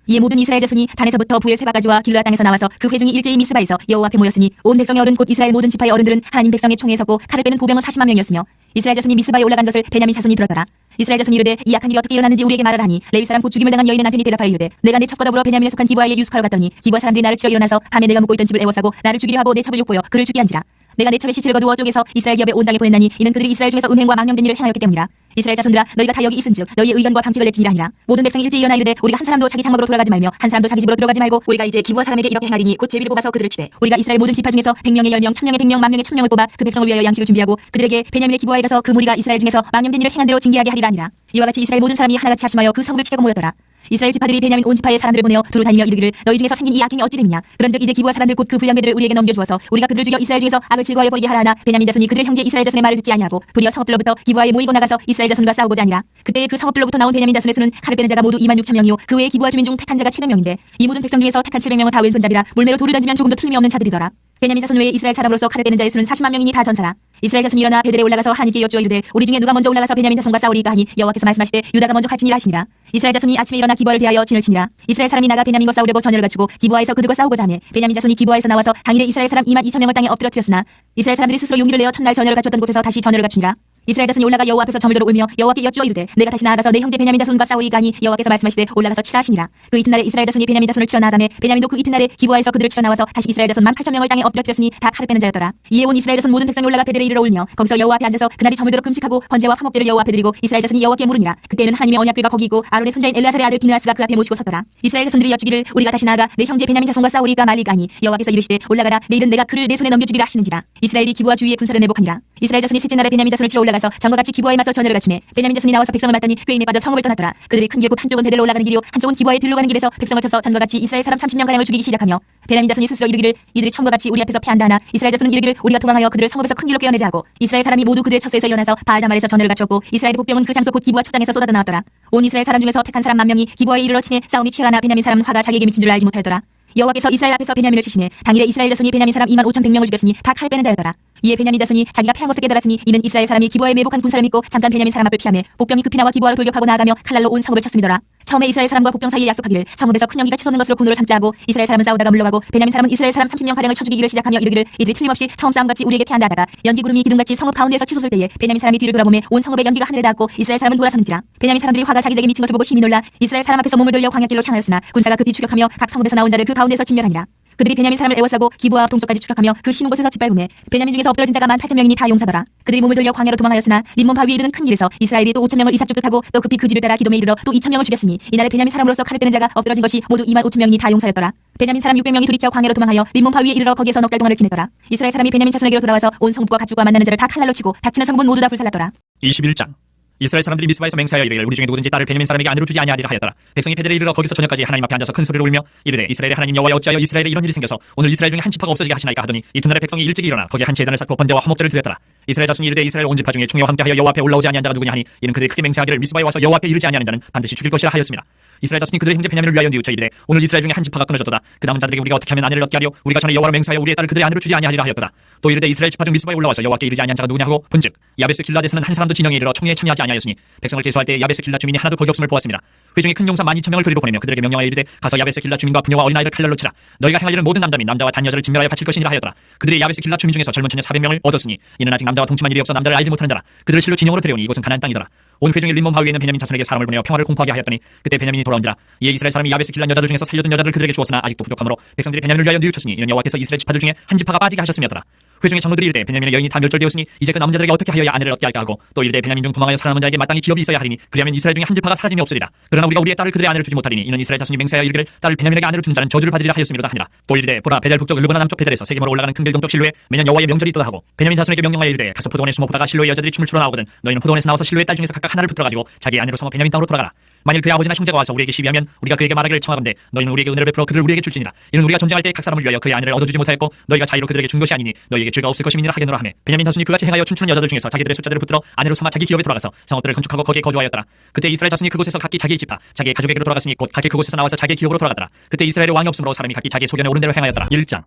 S2: 이에 모든 이스라엘 자손이 단에서부터 부엘세바까지와 길르앗 땅에서 나와서 그 회중이 일제히 미스바에서 여호와 앞에 모였으니 온 백성의 어른 곧 이스라엘 모든 지파의 어른들은 하나님 백성의 총회에 섰고 칼을 빼는 보병은 40만 명이었으며 이스라엘 자손이 미스바에 올라간 것을 베냐민 자손이 들었더라. 이스라엘 자손이 이르되 이 악한 일이 어떻게 일어났는지 우리에게 말하라 하니 레위 사람 곧 죽임을 당한 여인의 남편이 대답하여 이르되 내가 내 첩과 더불어 베냐민에 속한 기브아에 유숙하러 갔더니 기브아 사람들이 나를 치러 일어나서 밤에 내가 묵고 있던 집을 에워싸고 나를 죽이려 하고 내 첩을 욕보여 그를 죽게 한지라. 내가 내 첩의 시체를 거두어 쪼개서 이스라엘 기업에 온 땅에 보냈나니 이는 그들이 이스라엘 중에서 음행과 망령된 일을 행하였기 때문이라. 이스라엘 자손들아 너희가 다 여기 있은즉 너희의 의견과 방책을 내치니라 하니라. 모든 백성이 일제히 일어나 이르되 우리가 한 사람도 자기 장막으로 돌아가지 말며 한 사람도 자기 집으로 들어가지 말고 우리가 이제 기브아 사람에게 이렇게 행하리니 곧 제비를 뽑아서 그들을 치되 우리가 이스라엘 모든 지파 중에서 100명의 10명 1000명의 100명 10,000명의 1000명을 뽑아 그 백성을 위하여 양식을 준비하고 그들에게 베냐민의 기브아에 가서 그 무리가 이스라엘 중에서 망령된 일을 행한 대로 징계하게 하리라 하니라. 이와 같이 이스라엘 모든 사람이 하나같이 합심하여 그 성읍을 치려고 모였더라. 이스라엘 지파들이 베냐민 온 지파의 사람들을 보내어 두루 다니며 이르기를 너희 중에서 생긴 이 악행이 어찌 됨이냐. 그런즉 이제 기브와 사람들 곧 그 불량배들을 우리에게 넘겨주어서 우리가 그들을 죽여 이스라엘 중에서 악을 즐거워하여 버리게 하라 하나 베냐민 자손이 그들 형제 이스라엘 자손의 말을 듣지 아니하고 도리어 성읍들로부터 기브아에 모이고 나가서 이스라엘 자손과 싸우고자 하니라. 그때 그 성읍들로부터 나온 베냐민 자손의 수는 칼을 빼는 자가 모두 26,000명이요 그 외에 기브아 주민 중 택한 자가 700명인데 이 모든 백성 중에서 택한 700명은 다 왼손잡이라 물매로 돌을 던지면 조금도 틀림이 없는 자들이더라. 베냐민 자손 외에 이스라엘 사람으로서 칼을 빼는 자의 수는 40만 명이니 다 전사라. 이스라엘 자손이 일어나 베델에 올라가서 하나님께 여쭈어 이르되 우리 중에 누가 먼저 올라가서 베냐민 자손과 싸우리까 하니 여호와께서 말씀하시되 유다가 먼저 갈지니라 하시니라. 이스라엘 자손이 아침에 일어나 기브아를 대하여 진을 치니라. 이스라엘 사람이 나가 베냐민과 싸우려고 전열을 갖추고 기브아에서 그들과 싸우고자 하며 베냐민 자손이 기브아에서 나와서 당일에 이스라엘 사람 22,000명을 땅에 엎드러뜨렸으나 이스라엘 사람들이 스스로 용기를 내어 첫날 전열을 갖췄던 곳에서 다시 전열을 갖추니라. 이스라엘 자손이 올라가 여호와 앞에서 저물도록 울며 여호와께 여쭈어 이르되 내가 다시 나아가서 내 형제 베냐민 자손과 싸우리까 하니 여호와께서 말씀하시되 올라가서 치라 하시니라. 그 이튿날에 이스라엘 자손이 베냐민 자손을 치러 나아가매 베냐민도 그 이튿날에 기브아에서 그들을 치러 나와서 다시 이스라엘 자손 18,000명을 땅에 엎드러뜨렸으니 다 칼을 빼는 자였더라. 이에 온 이스라엘 자손 모든 백성이 올라가 베델에 이르러 울며 거기서 여호와 앞에 앉아서 그날이 저물도록 금식하고 번제와 화목제를 여호와 앞에 드리고 이스라엘 자손이 여호와께 물으니라. 그때는 하나님의 언약궤가 거기 있고 아론의 손자인 엘르아살의 아들 비느하스가 그 앞에 모시고 섰더라. 이스라엘 자손들이 여쭈기를 우리가 다시 나아가 내 형제 베냐민 자손과 싸우리까 말리까 하니 여호와께서 이르시되 올라가라 내일은 내가 그를 내 손에 넘겨주리라 하시는지라. 이스라엘이 기브아 주위에 군사를 내복하니라. 이스라엘 자손이 셋째 날에 베냐민 자손을 치러 올라가서 전과 같이 기브아에 맞서 전열을 갖추매 베냐민 자손이 나와서 백성을 맞더니 꾀임에 빠져 성읍을 떠났더라. 그들이 큰 길곧 한쪽은 베델로 올라가는 길이요 한쪽은 기브아에 들러 가는 길에서 백성을 쳐서 전과 같이 이스라엘 사람 30명 가량을 죽이기 시작하며 베냐민 자손이 스스로 이르기를 이들이 처음과 같이 우리 앞에서 패한다 하나 이스라엘 자손은 이르기를 우리가 도망하여 그들을 성읍에서 큰 길로 깨어내자 하고 이스라엘 사람이 모두 그들의 처소에서 일어나서 바알다말에서 전열을 갖추었고 이스라엘의 복병은 그 장소 곧 기브아 초당에서 쏟아져 나왔더라. 온 이스라엘 사람 중에서 택한 사람 10,000명이 기브아에 이르러 치매 싸움이 치열하나 베냐민 사람은 화가 자기에게 미친 줄 알지 못하였더라. 여호와께서 이스라엘 앞에서 베냐민을 치시매 당일에 이스라엘 자손이 베냐민 사람 25,100명을 죽였으니 다 칼 빼는 자였더라. 이에 베냐민 자손이 자기가 패한 것을 깨달았으니 이는 이스라엘 사람이 기브아에 매복한 군사를 믿고 잠깐 베냐민 사람 앞을 피하며 복병이 급히 나와 기브아로 돌격하고 나아가며 칼날로 온 성읍을 쳤음이더라. 처음에 이스라엘 사람과 복병 사이에 약속하기를 성읍에서 큰 연기가 치솟는 것으로 분노를 삼자 하고 이스라엘 사람은 싸우다가 물러가고 베냐민 사람은 이스라엘 사람 30명 가량을 쳐 죽이기를 시작하며 이르기를 이들이 틀림없이 처음 싸움같이 우리에게 패한다 하다가 연기 구름이 기둥같이 성읍 가운데에서 치솟을 때에 베냐민 사람이 뒤를 돌아보매 온 성읍의 연기가 하늘에 닿았고 이스라엘 사람은 돌아서는지라. 베냐민 사람들이 화가 자기들에게 미친 것을 보고 심히 놀라 이스라엘 사람 앞에서 몸을 돌려 광야길로 향하였으나 군사가 급히 추격하며 각 성읍에서 나온 자를 그 가운데서 진멸하니라. 그들이 베냐민 사람을 에워싸고 기브아 동쪽까지 추격하며 그 심은 곳에서 짓밟음에 베냐민 중에서 엎드러진 자가 18,000명이니 다 용사더라. 그들이 몸을 돌려 광야로 도망하였으나 림몬 바위에 이르는 큰 길에서 이스라엘이 또 5,000명을 이삭 쫓듯하고 또 급히 그 뒤를 따라 기돔에 이르러 또 2,000명을 죽였으니 이날에 베냐민 사람으로서 칼을 빼는 자가 엎드러진 것이 모두 25,000명이니 다 용사였더라. 베냐민 사람 600명이 돌이켜 광야로 도망하여 림몬 바위에 이르러 거기에서 넉 달 동안을 지내더라. 이스라엘 사람이 베냐민 자손에게로 돌아와서 온 성읍과 가축과 만나는 자를 다 칼날로 치고 닥치는 성읍은 모두 다 불살랐더라.
S1: 21장 이스라엘 사람들이 미스바에서 맹세하여 이르기를 우리 중에 누구든지 딸을 베냐민 사람에게 아내로 주지 아니하리라 하였더라. 백성이 베델에 이르러 거기서 저녁까지 하나님 앞에 앉아서 큰 소리로 울며 이르되 이스라엘의 하나님 여호와여 어찌하여 이스라엘에 이런 일이 생겨서 오늘 이스라엘 중에 한 지파가 없어지게 하시나이까 하더니 이튿날에 백성이 일찍 일어나 거기에 한 제단을 쌓고 번제와 화목제를 드렸더라. 이스라엘 자손이 이르되 이스라엘 온 지파 중에 총회와 함께하여 여호와 앞에 올라오지 아니한 자가 누구냐 하니 이는 그들이 크게 맹세하기를 미스바에 와서 여호와 앞에 이르지 아니하는 자는 반드시 죽일 것이라 하였습니다. 이스라엘 자손이 그들의 형제 베냐민을 위하여 뉘우쳐 이르되 오늘 이스라엘 중에 한 지파가 끊어졌도다. 그 남은 자들에게 우리가 어떻게 하면 아내를 얻게 하려 우리가 전에 여호와로 맹세하여 우리의 딸을 그들의 아내로 주지 아니하리라 하였도다. 또 이르되 이스라엘 지파 중 미스바에 올라와서 여호와께 이르지 아니한 자가 누구냐 하고 본즉 야베스 길라데서는 한 사람도 진영에 이르러 총회에 참여하지 아니하였으니 백성을 계수할 때 야베스 길라 주민이 하나도 거기 없음을 보았습니다. 회중에 큰 용사 12,000명을 그리로 보내며 그들에게 명령하여 이르되 가서 야베스 길라 주민과 부녀와 어린아이를 칼날로 치라. 너희가 행할 일은 모든 남자 및 남자와 단 여자를 진멸하여 바칠 것이니라 하였더라. 그들이 야베스 길라 주민 중에서 젊은 처녀 400명을 얻었으니 이는 아직 남자와 동침한 일이 없어 남자를 알지 못하는 자라. 그들을 실로 진영으로 데려오니 이곳은 가나안 땅이더라. 온 회중이 림몬 바위에 있는 베냐민 자손에게 사람을 보내어 평화를 공포하게 하였더니 그때 베냐민이 돌아온지라. 이에 이스라엘 사람이 야베스 길라 여자들 중에서 살려둔 여자를 그들에게 주었으나 아직도 부족하므로 백성들이 베냐민을 위하여 뉘우쳤으니 이는 여호와께서 이스라엘 지파들 중에 한 지파가 빠지게 하셨음이었더라. 회중의 장로들이 이르되 베냐민의 여인이 다 멸절되었으니 이제 그 남은 자들에게 어떻게 하여야 아내를 얻게 할까 하고 또 이르되 베냐민 중 도망하여 살아남은 자에게 마땅히 기업이 있어야 하리니 그리하면 이스라엘 중에 한 지파가 사라짐이 없으리라. 그러나 우리가 우리의 딸을 그들의 아내로 주지 못하리니 이는 이스라엘 자손이 맹세하여 이르기를 딸을 베냐민에게 아내로 주는 자는 저주를 받으리라 하였음이로다 하니라. 또 이르되 보라 베델 북쪽 르브나 남쪽 베델에서 세겜으로 올라가는 큰 길 동쪽 실로에 매년 여호와의 명절이 있도다 하고 베냐민 자손에게 명령하여 이르되 가서 포도원에 숨어 보다가 실로의 여자들이 춤을 추러 나오거든 너희는 포도원에서 나와서 실로의 딸 중에서 각각 하나를 붙들어 가지고 자기 아내로 삼아 베냐민 땅으로 돌아가라. 만일 그의 아버지나 형제가 와서 우리에게 시비하면 우리가 그에게 말하기를 청하건대 너희는 우리에게 은혜를 베풀어 그를 우리에게 줄지니라. 이는 우리가 전쟁할 때 각 사람을 위하여 그의 아내를 얻어주지 못하였고 너희가 자의로 그들에게 준 것이 아니니 너희에게 죄가 없을 것임이니라 하겠노라 하매 베냐민 자손이 그같이 행하여 춤추는 여자들 중에서 자기들의 숫자들을 붙들어 아내로 삼아 자기 기업에 들어가서 성읍들을 건축하고 거기에 거주하였더라. 그때 이스라엘 자손이 그곳에서 각기 자기의 지파 자기의 가족에게로 돌아갔으니 곧 각기 그곳에서 나와서 자기의 기업으로 돌아갔더라. 그때 이스라엘의 왕이 없으므로 사람이 각기 자기의 소견에 옳은 대로 행하였더라. 1장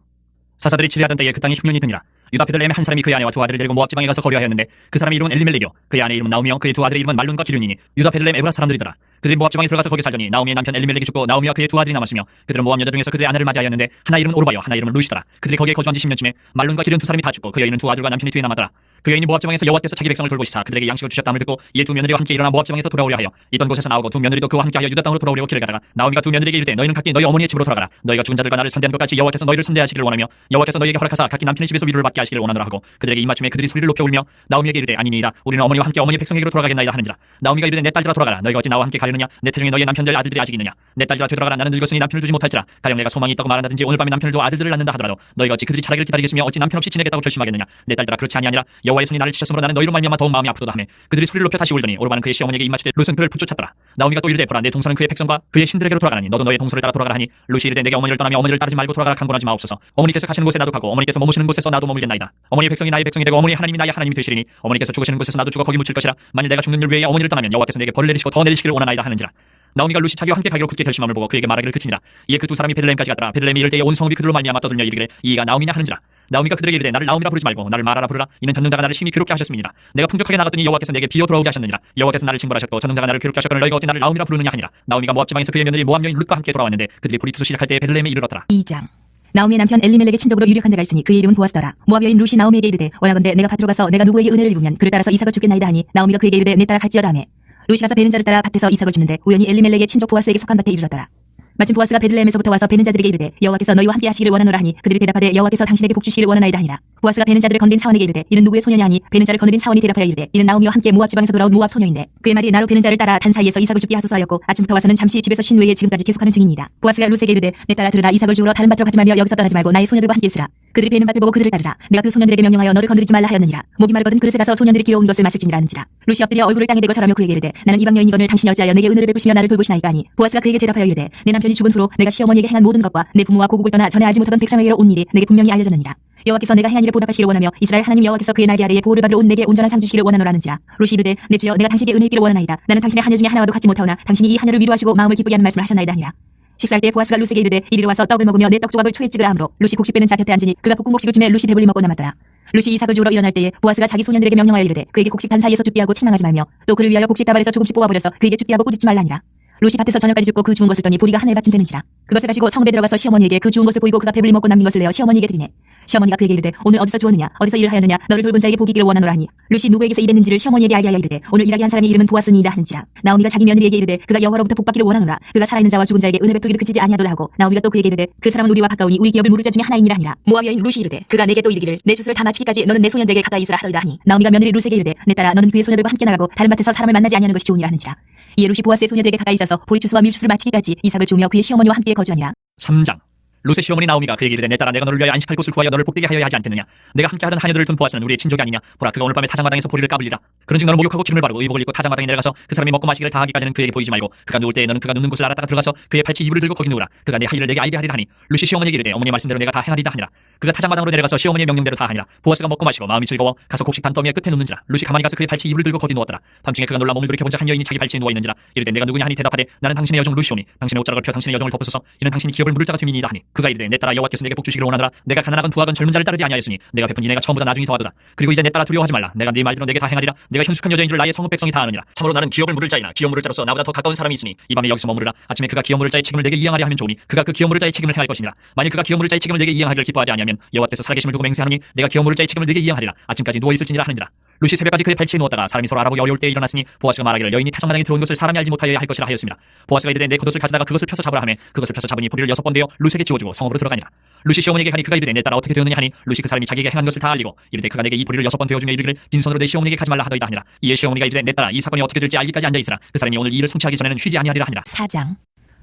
S1: 사사들이 치리하던 때에 그 땅이 흉년이 드니라. 유다 베들레헴의 한 사람이 그의 아내와 두 아들을 데리고 모압 지방에 가서 거류하였는데 그 사람의 이름은 엘리멜렉이요 그의 아내의 이름은 나오미요 그의 두 아들의 이름은 말룬과 기륜이니 유다 베들레헴 에브라 사람들이더라. 그들이 모압 지방에 들어가서 거기 살더니 나오미의 남편 엘리멜렉이 죽고 나오미와 그의 두 아들이 남았으며 그들은 모압 여자 중에서 그들의 아내를 맞이하였는데 하나 이름은 오르바요 하나 이름은 루시더라. 그들이 거기에 거주한 지 10년쯤에 말룬과 기륜 두 사람이 다 죽고 그 여인은 두 아들과 남편이 뒤에 남았더라. 그 여인이 모압 지방에서 여호와께서 자기 백성을 돌보시사 그들에게 양식을 주셨다함을 듣고 이에 두 며느리와 함께 일어나 모압 지방에서 돌아오려 하여 있던 곳에서 나오고 두 며느리도 그와 함께하여 유다 땅으로 돌아오려고 길을 가다가 나오미가 두 며느리에게 이르되 너희는 각기 너희 어머니의 집으로 돌아가라. 너희가 죽은 자들과 나를 선대한 것 같이 여호와께서 너희를 선대하시기를 원하며 여호와께서 너희에게 허락하사 각기 남편의 집에서 위로를 받게 하시기를 원하노라 하고 그들에게 입맞춤에 그들이 소리를 높여 울며 나오미에게 이르되 아니니이다 우리는 어머니와 함께 어머니의 백성에게로 돌아가겠나이다 하는지라. 나오미가 이르되 내 딸들아 돌아가라. 너희가 어찌 나와 함께 가려느냐. 내 태중에 너희의 남편들 아들들이 아직 있느냐. 내 딸들아 되돌아가라. 나는 늙었으니 남편을 두지 못할지라. 가령 내가 소망이 있다고 말한다든지 오늘 밤에 남편을 두어 아들들을 낳는다 하더라도 너희가 어찌 그들이 자라기를 기다리겠으며 어찌 남편 없이 지내겠다고 결심하겠느냐. 내 딸들아 그렇지 아니하니라. 여호와의 손이 나를 치셨으므로 나는 너희로 말미암아 더욱 마음이 아프도다 하매 그들이 소리를 높여 다시 울더니 오르바는 그의 시어머니에게 입맞추되 룻은 그를 붙쫓았더라. 나오미가 또 이르되 보라 내 동서는 그의 백성과 그의 신들에게로 돌아가나니 너도 너의 동서를 따라 돌아가라 하니 루시 이르되 내게 어머니를 떠나며 어머니를 따르지 말고 돌아가라 강권하지 마옵소서. 어머니께서 가시는 곳에 나도 가고 어머니께서 머무시는 곳에서 나도 머물겠나이다. 어머니의 백성이 나의 백성이 되고 어머니의 하나님이 나의 하나님이 되시리니 어머니께서 죽으시는 곳에서 나도 죽어 거기 묻힐 것이라. 만일 내가 죽는 일 외에 어머니를 떠나면 여호와께서 내게 벌을 내리시고 더 내리시기를 원하나이다 하는지라. 나오미가 루시 자기와 함께 가기로 굳게 결심함을 보고 그에게 말하기를 그치니라. 이에 그 두 사람이 베들레헴까지 갔더라. 베들레헴에 이를 때에 온 성읍이 그들로 말미암아 떠들며 이르기를 이가 나오미냐 하는지라. 나오미가 그들에게 이르되 나를 나오미라 부르지 말고 나를 마라라 부르라. 이는 전능자가 나를 심히 괴롭게 하셨음이니라. 내가 풍족하게 나갔더니 여호와께서 내게 비어 돌아오게 하셨느니라. 여호와께서 나를 징벌하셨고 전능자가 나를 괴롭게 하셨거늘 너희가 어찌 나를 나오미라 부르느냐 하니라. 나오미가 모압 지방에서 그의 며느리 모압 여인 룻과 함께 돌아왔는데 그들이 브리투스 시작할 때 베들레헴에 이르렀더라.
S2: 2장. 나오미의 남편 엘리멜렉의 친족으로 유력한 자가 있으니 그의 이름은 보아스더라. 모압 여인 룻이 나오미에게 이르되 원하건대 내가 밭으로 가서 내가 누구에게 은혜를 입으면 그를 따라서 이삭을 줍겠나이다 하니 나오미가 그에게 이르되 내 따라 갈지어다 하매 룻이 가서 베는 자를 따라 밭에서 이삭을 줍는데 우연히 엘리멜렉의 친족 보아스에게 속한 밭에 이르렀더라. 마침 보아스가 베들레헴에서부터 와서 베는 자들에게 이르되 여호와께서 너희와 함께 하시기를 원하노라 하니 그들이 대답하되 여호와께서 당신에게 복 주시기를 원하나이다 하니라. 보아스가 베는 자들을 거느린 사원에게 이르되 이는 누구의 소녀냐 하니 베는 자를 거느린 사원이 대답하여 이르되 이는 나오미와 함께 모압 지방에서 돌아온 모압 소녀인데 그의 말이 나로 베는 자를 따라 단 사이에서 이삭을 줍게 하소서 하였고 아침부터 와서는 잠시 집에서 쉰 외에 지금까지 계속하는 중이니이다. 보아스가 룻에게 이르되 내 따라 들으라. 이삭을 주우러 다른 밭으로 가지 말며 여기서 떠나지 말고 나의 소녀들과 함께 있으라. 그들이 베는 밭을 보고 그들을 따르라. 내가 그 소년들에게 명령하여 너를 건드리지 말라 하였느니라. 목이 마르거든 그릇에 가서 소년들이 길어온 것을 마실지니라 하는지라. 룻이 엎드려 얼굴을 땅에 대고 절하며 그에게 이르되 나는 이방 여인이거늘 당신이 어찌하여 내게 은혜를 베푸시며 나를 돌보시나이까 하니 보아스가 그에게 대답하여 이르되 내 남편이 죽은 후로 내가 시어머니에게 행한 모든 것과 내 부모와 고국을 떠나 전에 알지 못하던 백성에게로 온 일이 내게 분명히 알려졌느니라. 여호와께서 내가 행한 일에 보답하시기를 원하며 이스라엘 하나님 여호와께서 그의 날개 아래에 보호를 받으러 온 내게 온전한 상 주시기를 원하노라는지라. 룻이 이르되 내 주여 내가 당신에게 은혜 있기를 원하나이다. 나는 당신의 하녀 중에 하나와도 같지 못하오나 당신이 이 하녀를 위로하시고 마음을 기쁘게 하는 말씀을 하셨나이다 하니라. 식사할 때 보아스가 룻에게 이르되 이리로 와서 떡을 먹으며 내 떡 조각을 초에 찍으라 하므로 룻이 곡식 빼는 자 곁에 앉으니 그가 볶은 곡식을 주매 룻이 배불리 먹고 남았더라. 룻이 이삭을 주우러 일어날 때에 보아스가 자기 소년들에게 명령하여 이르되 그에게 곡식 단 사이에서 줍게 하고 책망하지 말며 또 그를 위하여 곡식 다발에서 조금씩 뽑아버려서 그에게 줍게 하고 꾸짖지 말라니라. 룻이 밭에서 저녁까지 줍고 그 주운 것을 떠니 보리가 한 해받침 되는지라. 그것을 가지고 성읍에 들어가서 시어머니에게 그 주운 것을 보이고 그가 배불리 먹고 남긴 것을 내어 시어머니에게 드리매 시어머니가 그에게 이르되 오늘 어디서 주었느냐 어디서 일을 하였느냐 너를 돌본 자에게 복이 있기를 원하노라 하니 룻이 누구에게서 일했는지를 시어머니에게 알게 하여 이르되 오늘 일하게 한 사람의 이름은 보아스니이다 하는지라. 나오미가 자기 며느리에게 이르되 그가 여호와로부터 복받기를 원하노라. 그가 살아있는 자와 죽은 자에게 은혜 베풀기를 그치지 아니하도다 하고 나오미가 또 그에게 이르되 그 사람은 우리와 가까우니 우리 기업을 물을 자 중에 하나이니라 하니라. 모압 여인 룻이 이르되 그가 내게 또 이르기를 내 주술을 다 마치기까지 너는 내 소년들에게 가까이 있으라 하더이다 하니 나오미가 며느리 룻에게 이르되 내 딸아 너는 그의 소녀들과 함께 나가고 다른 밭에서 사람을 만나지 아니하는 것이 좋으니라 하는지라. 이에 룻이 보아스의 소녀들에게 가까이 있어서 보리추수와 밀추수를 마치기까지 이삭을 주며 그의 시어머니와 함께 거주하니라.
S1: 3장. 룻의 시어머니 나오미가 그에게 이르되 내 딸아 내가 너를 위하여 안식할 곳을 구하여 너를 복되게 하여야 하지 않겠느냐. 내가 함께하던 하녀들을 둔 보아스는 우리의 친족이 아니냐. 보라 그가 오늘 밤에 타작마당에서 보리를 까불리라. 그런즉 너는 목욕하고 기름을 바르고 의복을 입고 타작마당에 내려가서 그 사람이 먹고 마시기를 다하기까지는 그에게 보이지 말고 그가 누울 때에 너는 그가 눕는 곳을 알았다가 들어가서 그의 팔찌 이불을 들고 거기 누우라. 그가 내 하의를 내게 알게 하리라 하니 룻이 시어머니에게 이르되 어머니의 말씀대로 내가 다 행하리다 하니라. 그가 타작마당으로 내려가서 시어머니의 명령대로 다 하니라. 보아스가 먹고 마시고 마음이 즐거워 가서 곡식 반더미의 끝에 눕는지라. 룻이 가만히 가서 그의 팔찌 이불을 들고 거기 누웠더라. 밤중에 그가 놀라 몸을 돌이켜본자 한 여인이 자기 발치에 누워 있는지라. 이르되 내가 누구냐 하니 대답하되 나는 당신의 여종 룻이오니 당신의 옷자락을 펴 당신의 여종을 덮으소서. 이는 당신이 기업을 물을 자가 됨이니이다 하니 그가 이르되 내 딸아 여호와께서 내게 복 주시기를 원하노라. 내가 가난하건 부하건 젊은 자를 따르지 아니하였으니 내가 베푼 이내가 처음보다 나중이 더하도다. 그리고 이제 내 딸아 두려워하지 말라. 내가 네 말대로 내게 다 행하리라. 내가 현숙한 여자인 줄 나의 성읍 백성이 다 아느니라. 참으로 나는 기업을 물을 자이나 기업 물을 자로서 나보다 더 가까운 사람이 있으니 이 밤에 여기서 머무르라. 아침에 그가 기업 물을 자의 책임을 내게 이행하려 하면 좋으니 그가 그 기업 물을 자의 책임을 행할 것이니라. 만일 그가 기업 물을 자의 책임을 내게 이행하기를 기뻐하지 아니하면 여호와께서 살아계심을 두고 맹세하노니 내가 기업 물을 자의 책임을 내게 이행하리라. 아침까지 누워 있을지니라 하느니라. 룻이 새벽까지 그의 발치에 누웠다가 사람이 서로 알아보기 어려울 때에 일어났으니 보아스가 말하기를 여인이 타작마당에 들어온 것을 사람이 알지 못하여야 할 것이라 하였습니다. 보아스가 이르되 내 겉옷을 가져다가 그것을 펴서 잡으라 하매 그것을 펴서 잡으니 보리를 6번 되어 룻에게 지워주고 성읍으로 들어가니라. 룻이 시어머니에게 하니 그가 이르되 내 딸아 어떻게 되었느냐 하니 룻이 그 사람이 자기에게 행한 것을 다 알리고 이르되 그가 내게 이 보리를 6번 되어주며 이르기를 빈손으로 내 시어머니에게 가지 말라 하더이다 하니라. 이에 시어머니가 이르되 내 딸아 이 사건이 어떻게 될지 알기까지 앉아있으라. 그 사람이 오늘 이 일을 성취하기 전에는 쉬지 아니하리라 하니라.
S2: 4장.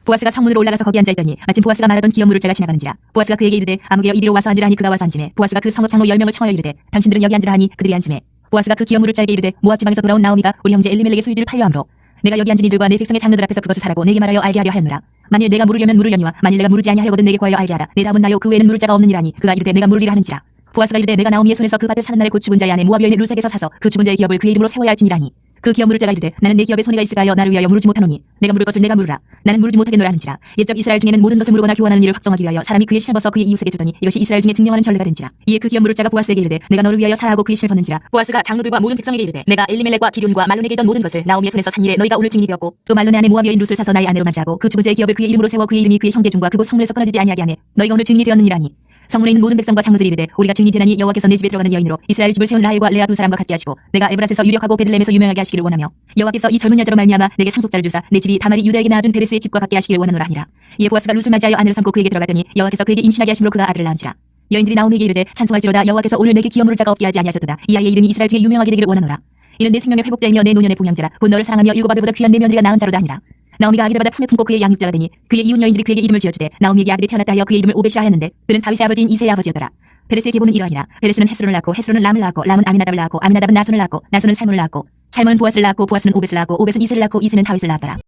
S2: 보아스가 성문으로 올라가서 거기 앉아있더니 마침 보아스가 말하던 기업 물을 자가 지나가는지라. 보아스가 그에게 이르되 아무개여 이리로 와서 앉으라 하니 그가 와서 앉으매 보아스가 그 성읍 장로 10명을 청하여 이르되 당신들은 여기 앉으라 하니 그들이 앉으매 보아스가 그 기업 물을 자에게 이르되 모압 지방에서 돌아온 나오미가 우리 형제 엘리멜렉의 소유들을 팔려 함으로 내가 여기 앉은 이들과 내 백성의 장로들 앞에서 그것을 사라고 내게 말하여 알게 하려 하였노라. 만일 내가 물으려면 물으려니와 만일 내가 물으지 아니하려거든 내게 구하여 알게 하라. 내 답은 나요 그 외에는 물을 자가 없느니라니 그가 이르되 내가 물으리라 하는지라. 보아스가 이르되 내가 나오미의 손에서 그 밭을 사는 날에 곧 죽은 자의 아내 모압 여인 룻에게서 사서 그 죽은 자의 기업을 그의 이름으로 세워야 할지니라니. 그 기업 물을 자가 이르되 나는 내 기업에 손해가 있을까 하여 나를 위하여 물지 못하노니 내가 물을 것을 내가 물으라. 나는 물지 못하겠노라 하는지라. 옛적 이스라엘 중에는 모든 것을 물거나 교환하는 일을 확정하기 위하여 사람이 그의 신을 벗어 그의 이웃에게 주더니 이것이 이스라엘 중에 증명하는 전례가 된지라. 이에 그 기업 물을 자가 보아스에게 이르되 내가 너를 위하여 사라하고 그의 신을 벗는지라. 보아스가 장로들과 모든 백성에게 이르되 내가 엘리멜렉과 기럐과 말론에게 있던 모든 것을 나오미의 손에서 산 일에 너희가 오늘 증인이 되었고 또 말론의 아내 모압 여인 룻을 사서 나의 아내로 맞이하고 그 죽은 자의 기업을 그의 이름으로 세워 그의 이름이 그의 형제중과 그곳 성문에서 끊어지지 아니하게 하며 너희가 오늘 증인이 되었느니라니. 성문에 있는 모든 백성과 장로들이 이르되 우리가 증인이 되나니 여호와께서 내 집에 들어가는 여인으로 이스라엘 집을 세운 라헬과 레아 두 사람과 같게 하시고 내가 에브라스에서 유력하고 베들레헴에서 유명하게 하시기를 원하며 여호와께서 이 젊은 여자로 말미암아 내게 상속자를 주사 내 집이 다말이 유다에게 낳아준 베레스의 집과 같게 하시기를 원하노라 하니라. 이에 보아스가 룻을 맞이하여 아내를 삼고 그에게 들어갔더니 여호와께서 그에게 임신하게 하심으로 그가 아들을 낳은지라. 여인들이 나오미에게 이르되 찬송할지로다 여호와께서 오늘 내게 기업 물을 자가 없게 하지 아니하셨도다. 이 아이의 이름이 이스라엘 중에 유명하게 되기를 원하노라. 이는 내 생명의 회복자이며 내 노년의 봉양자라. 곧 너를 사랑하며 7 아들보다 귀한 내 며느리가 낳은 자로다 하니라. 나오미가 아기를 받아 품에 품고 그의 양육자가 되니 그의 이웃 여인들이 그에게 이름을 지어주되 나오미에게 아들이 태어났다 하여 그의 이름을 오벳이라 하였는데 그는 다윗의 아버지인 이새의 아버지였더라. 베레스의 계보는 이러하니라. 베레스는 헤스론을 낳고 헤스론은 람을 낳고 람은 아미나답을 낳고 아미나답은 나손을 낳고 나손은 살문을 낳고 살문은 보아스를 낳고 보아스는 오벳을 낳고 오벳은 이새를 낳고 이새는 다윗을 낳았더라.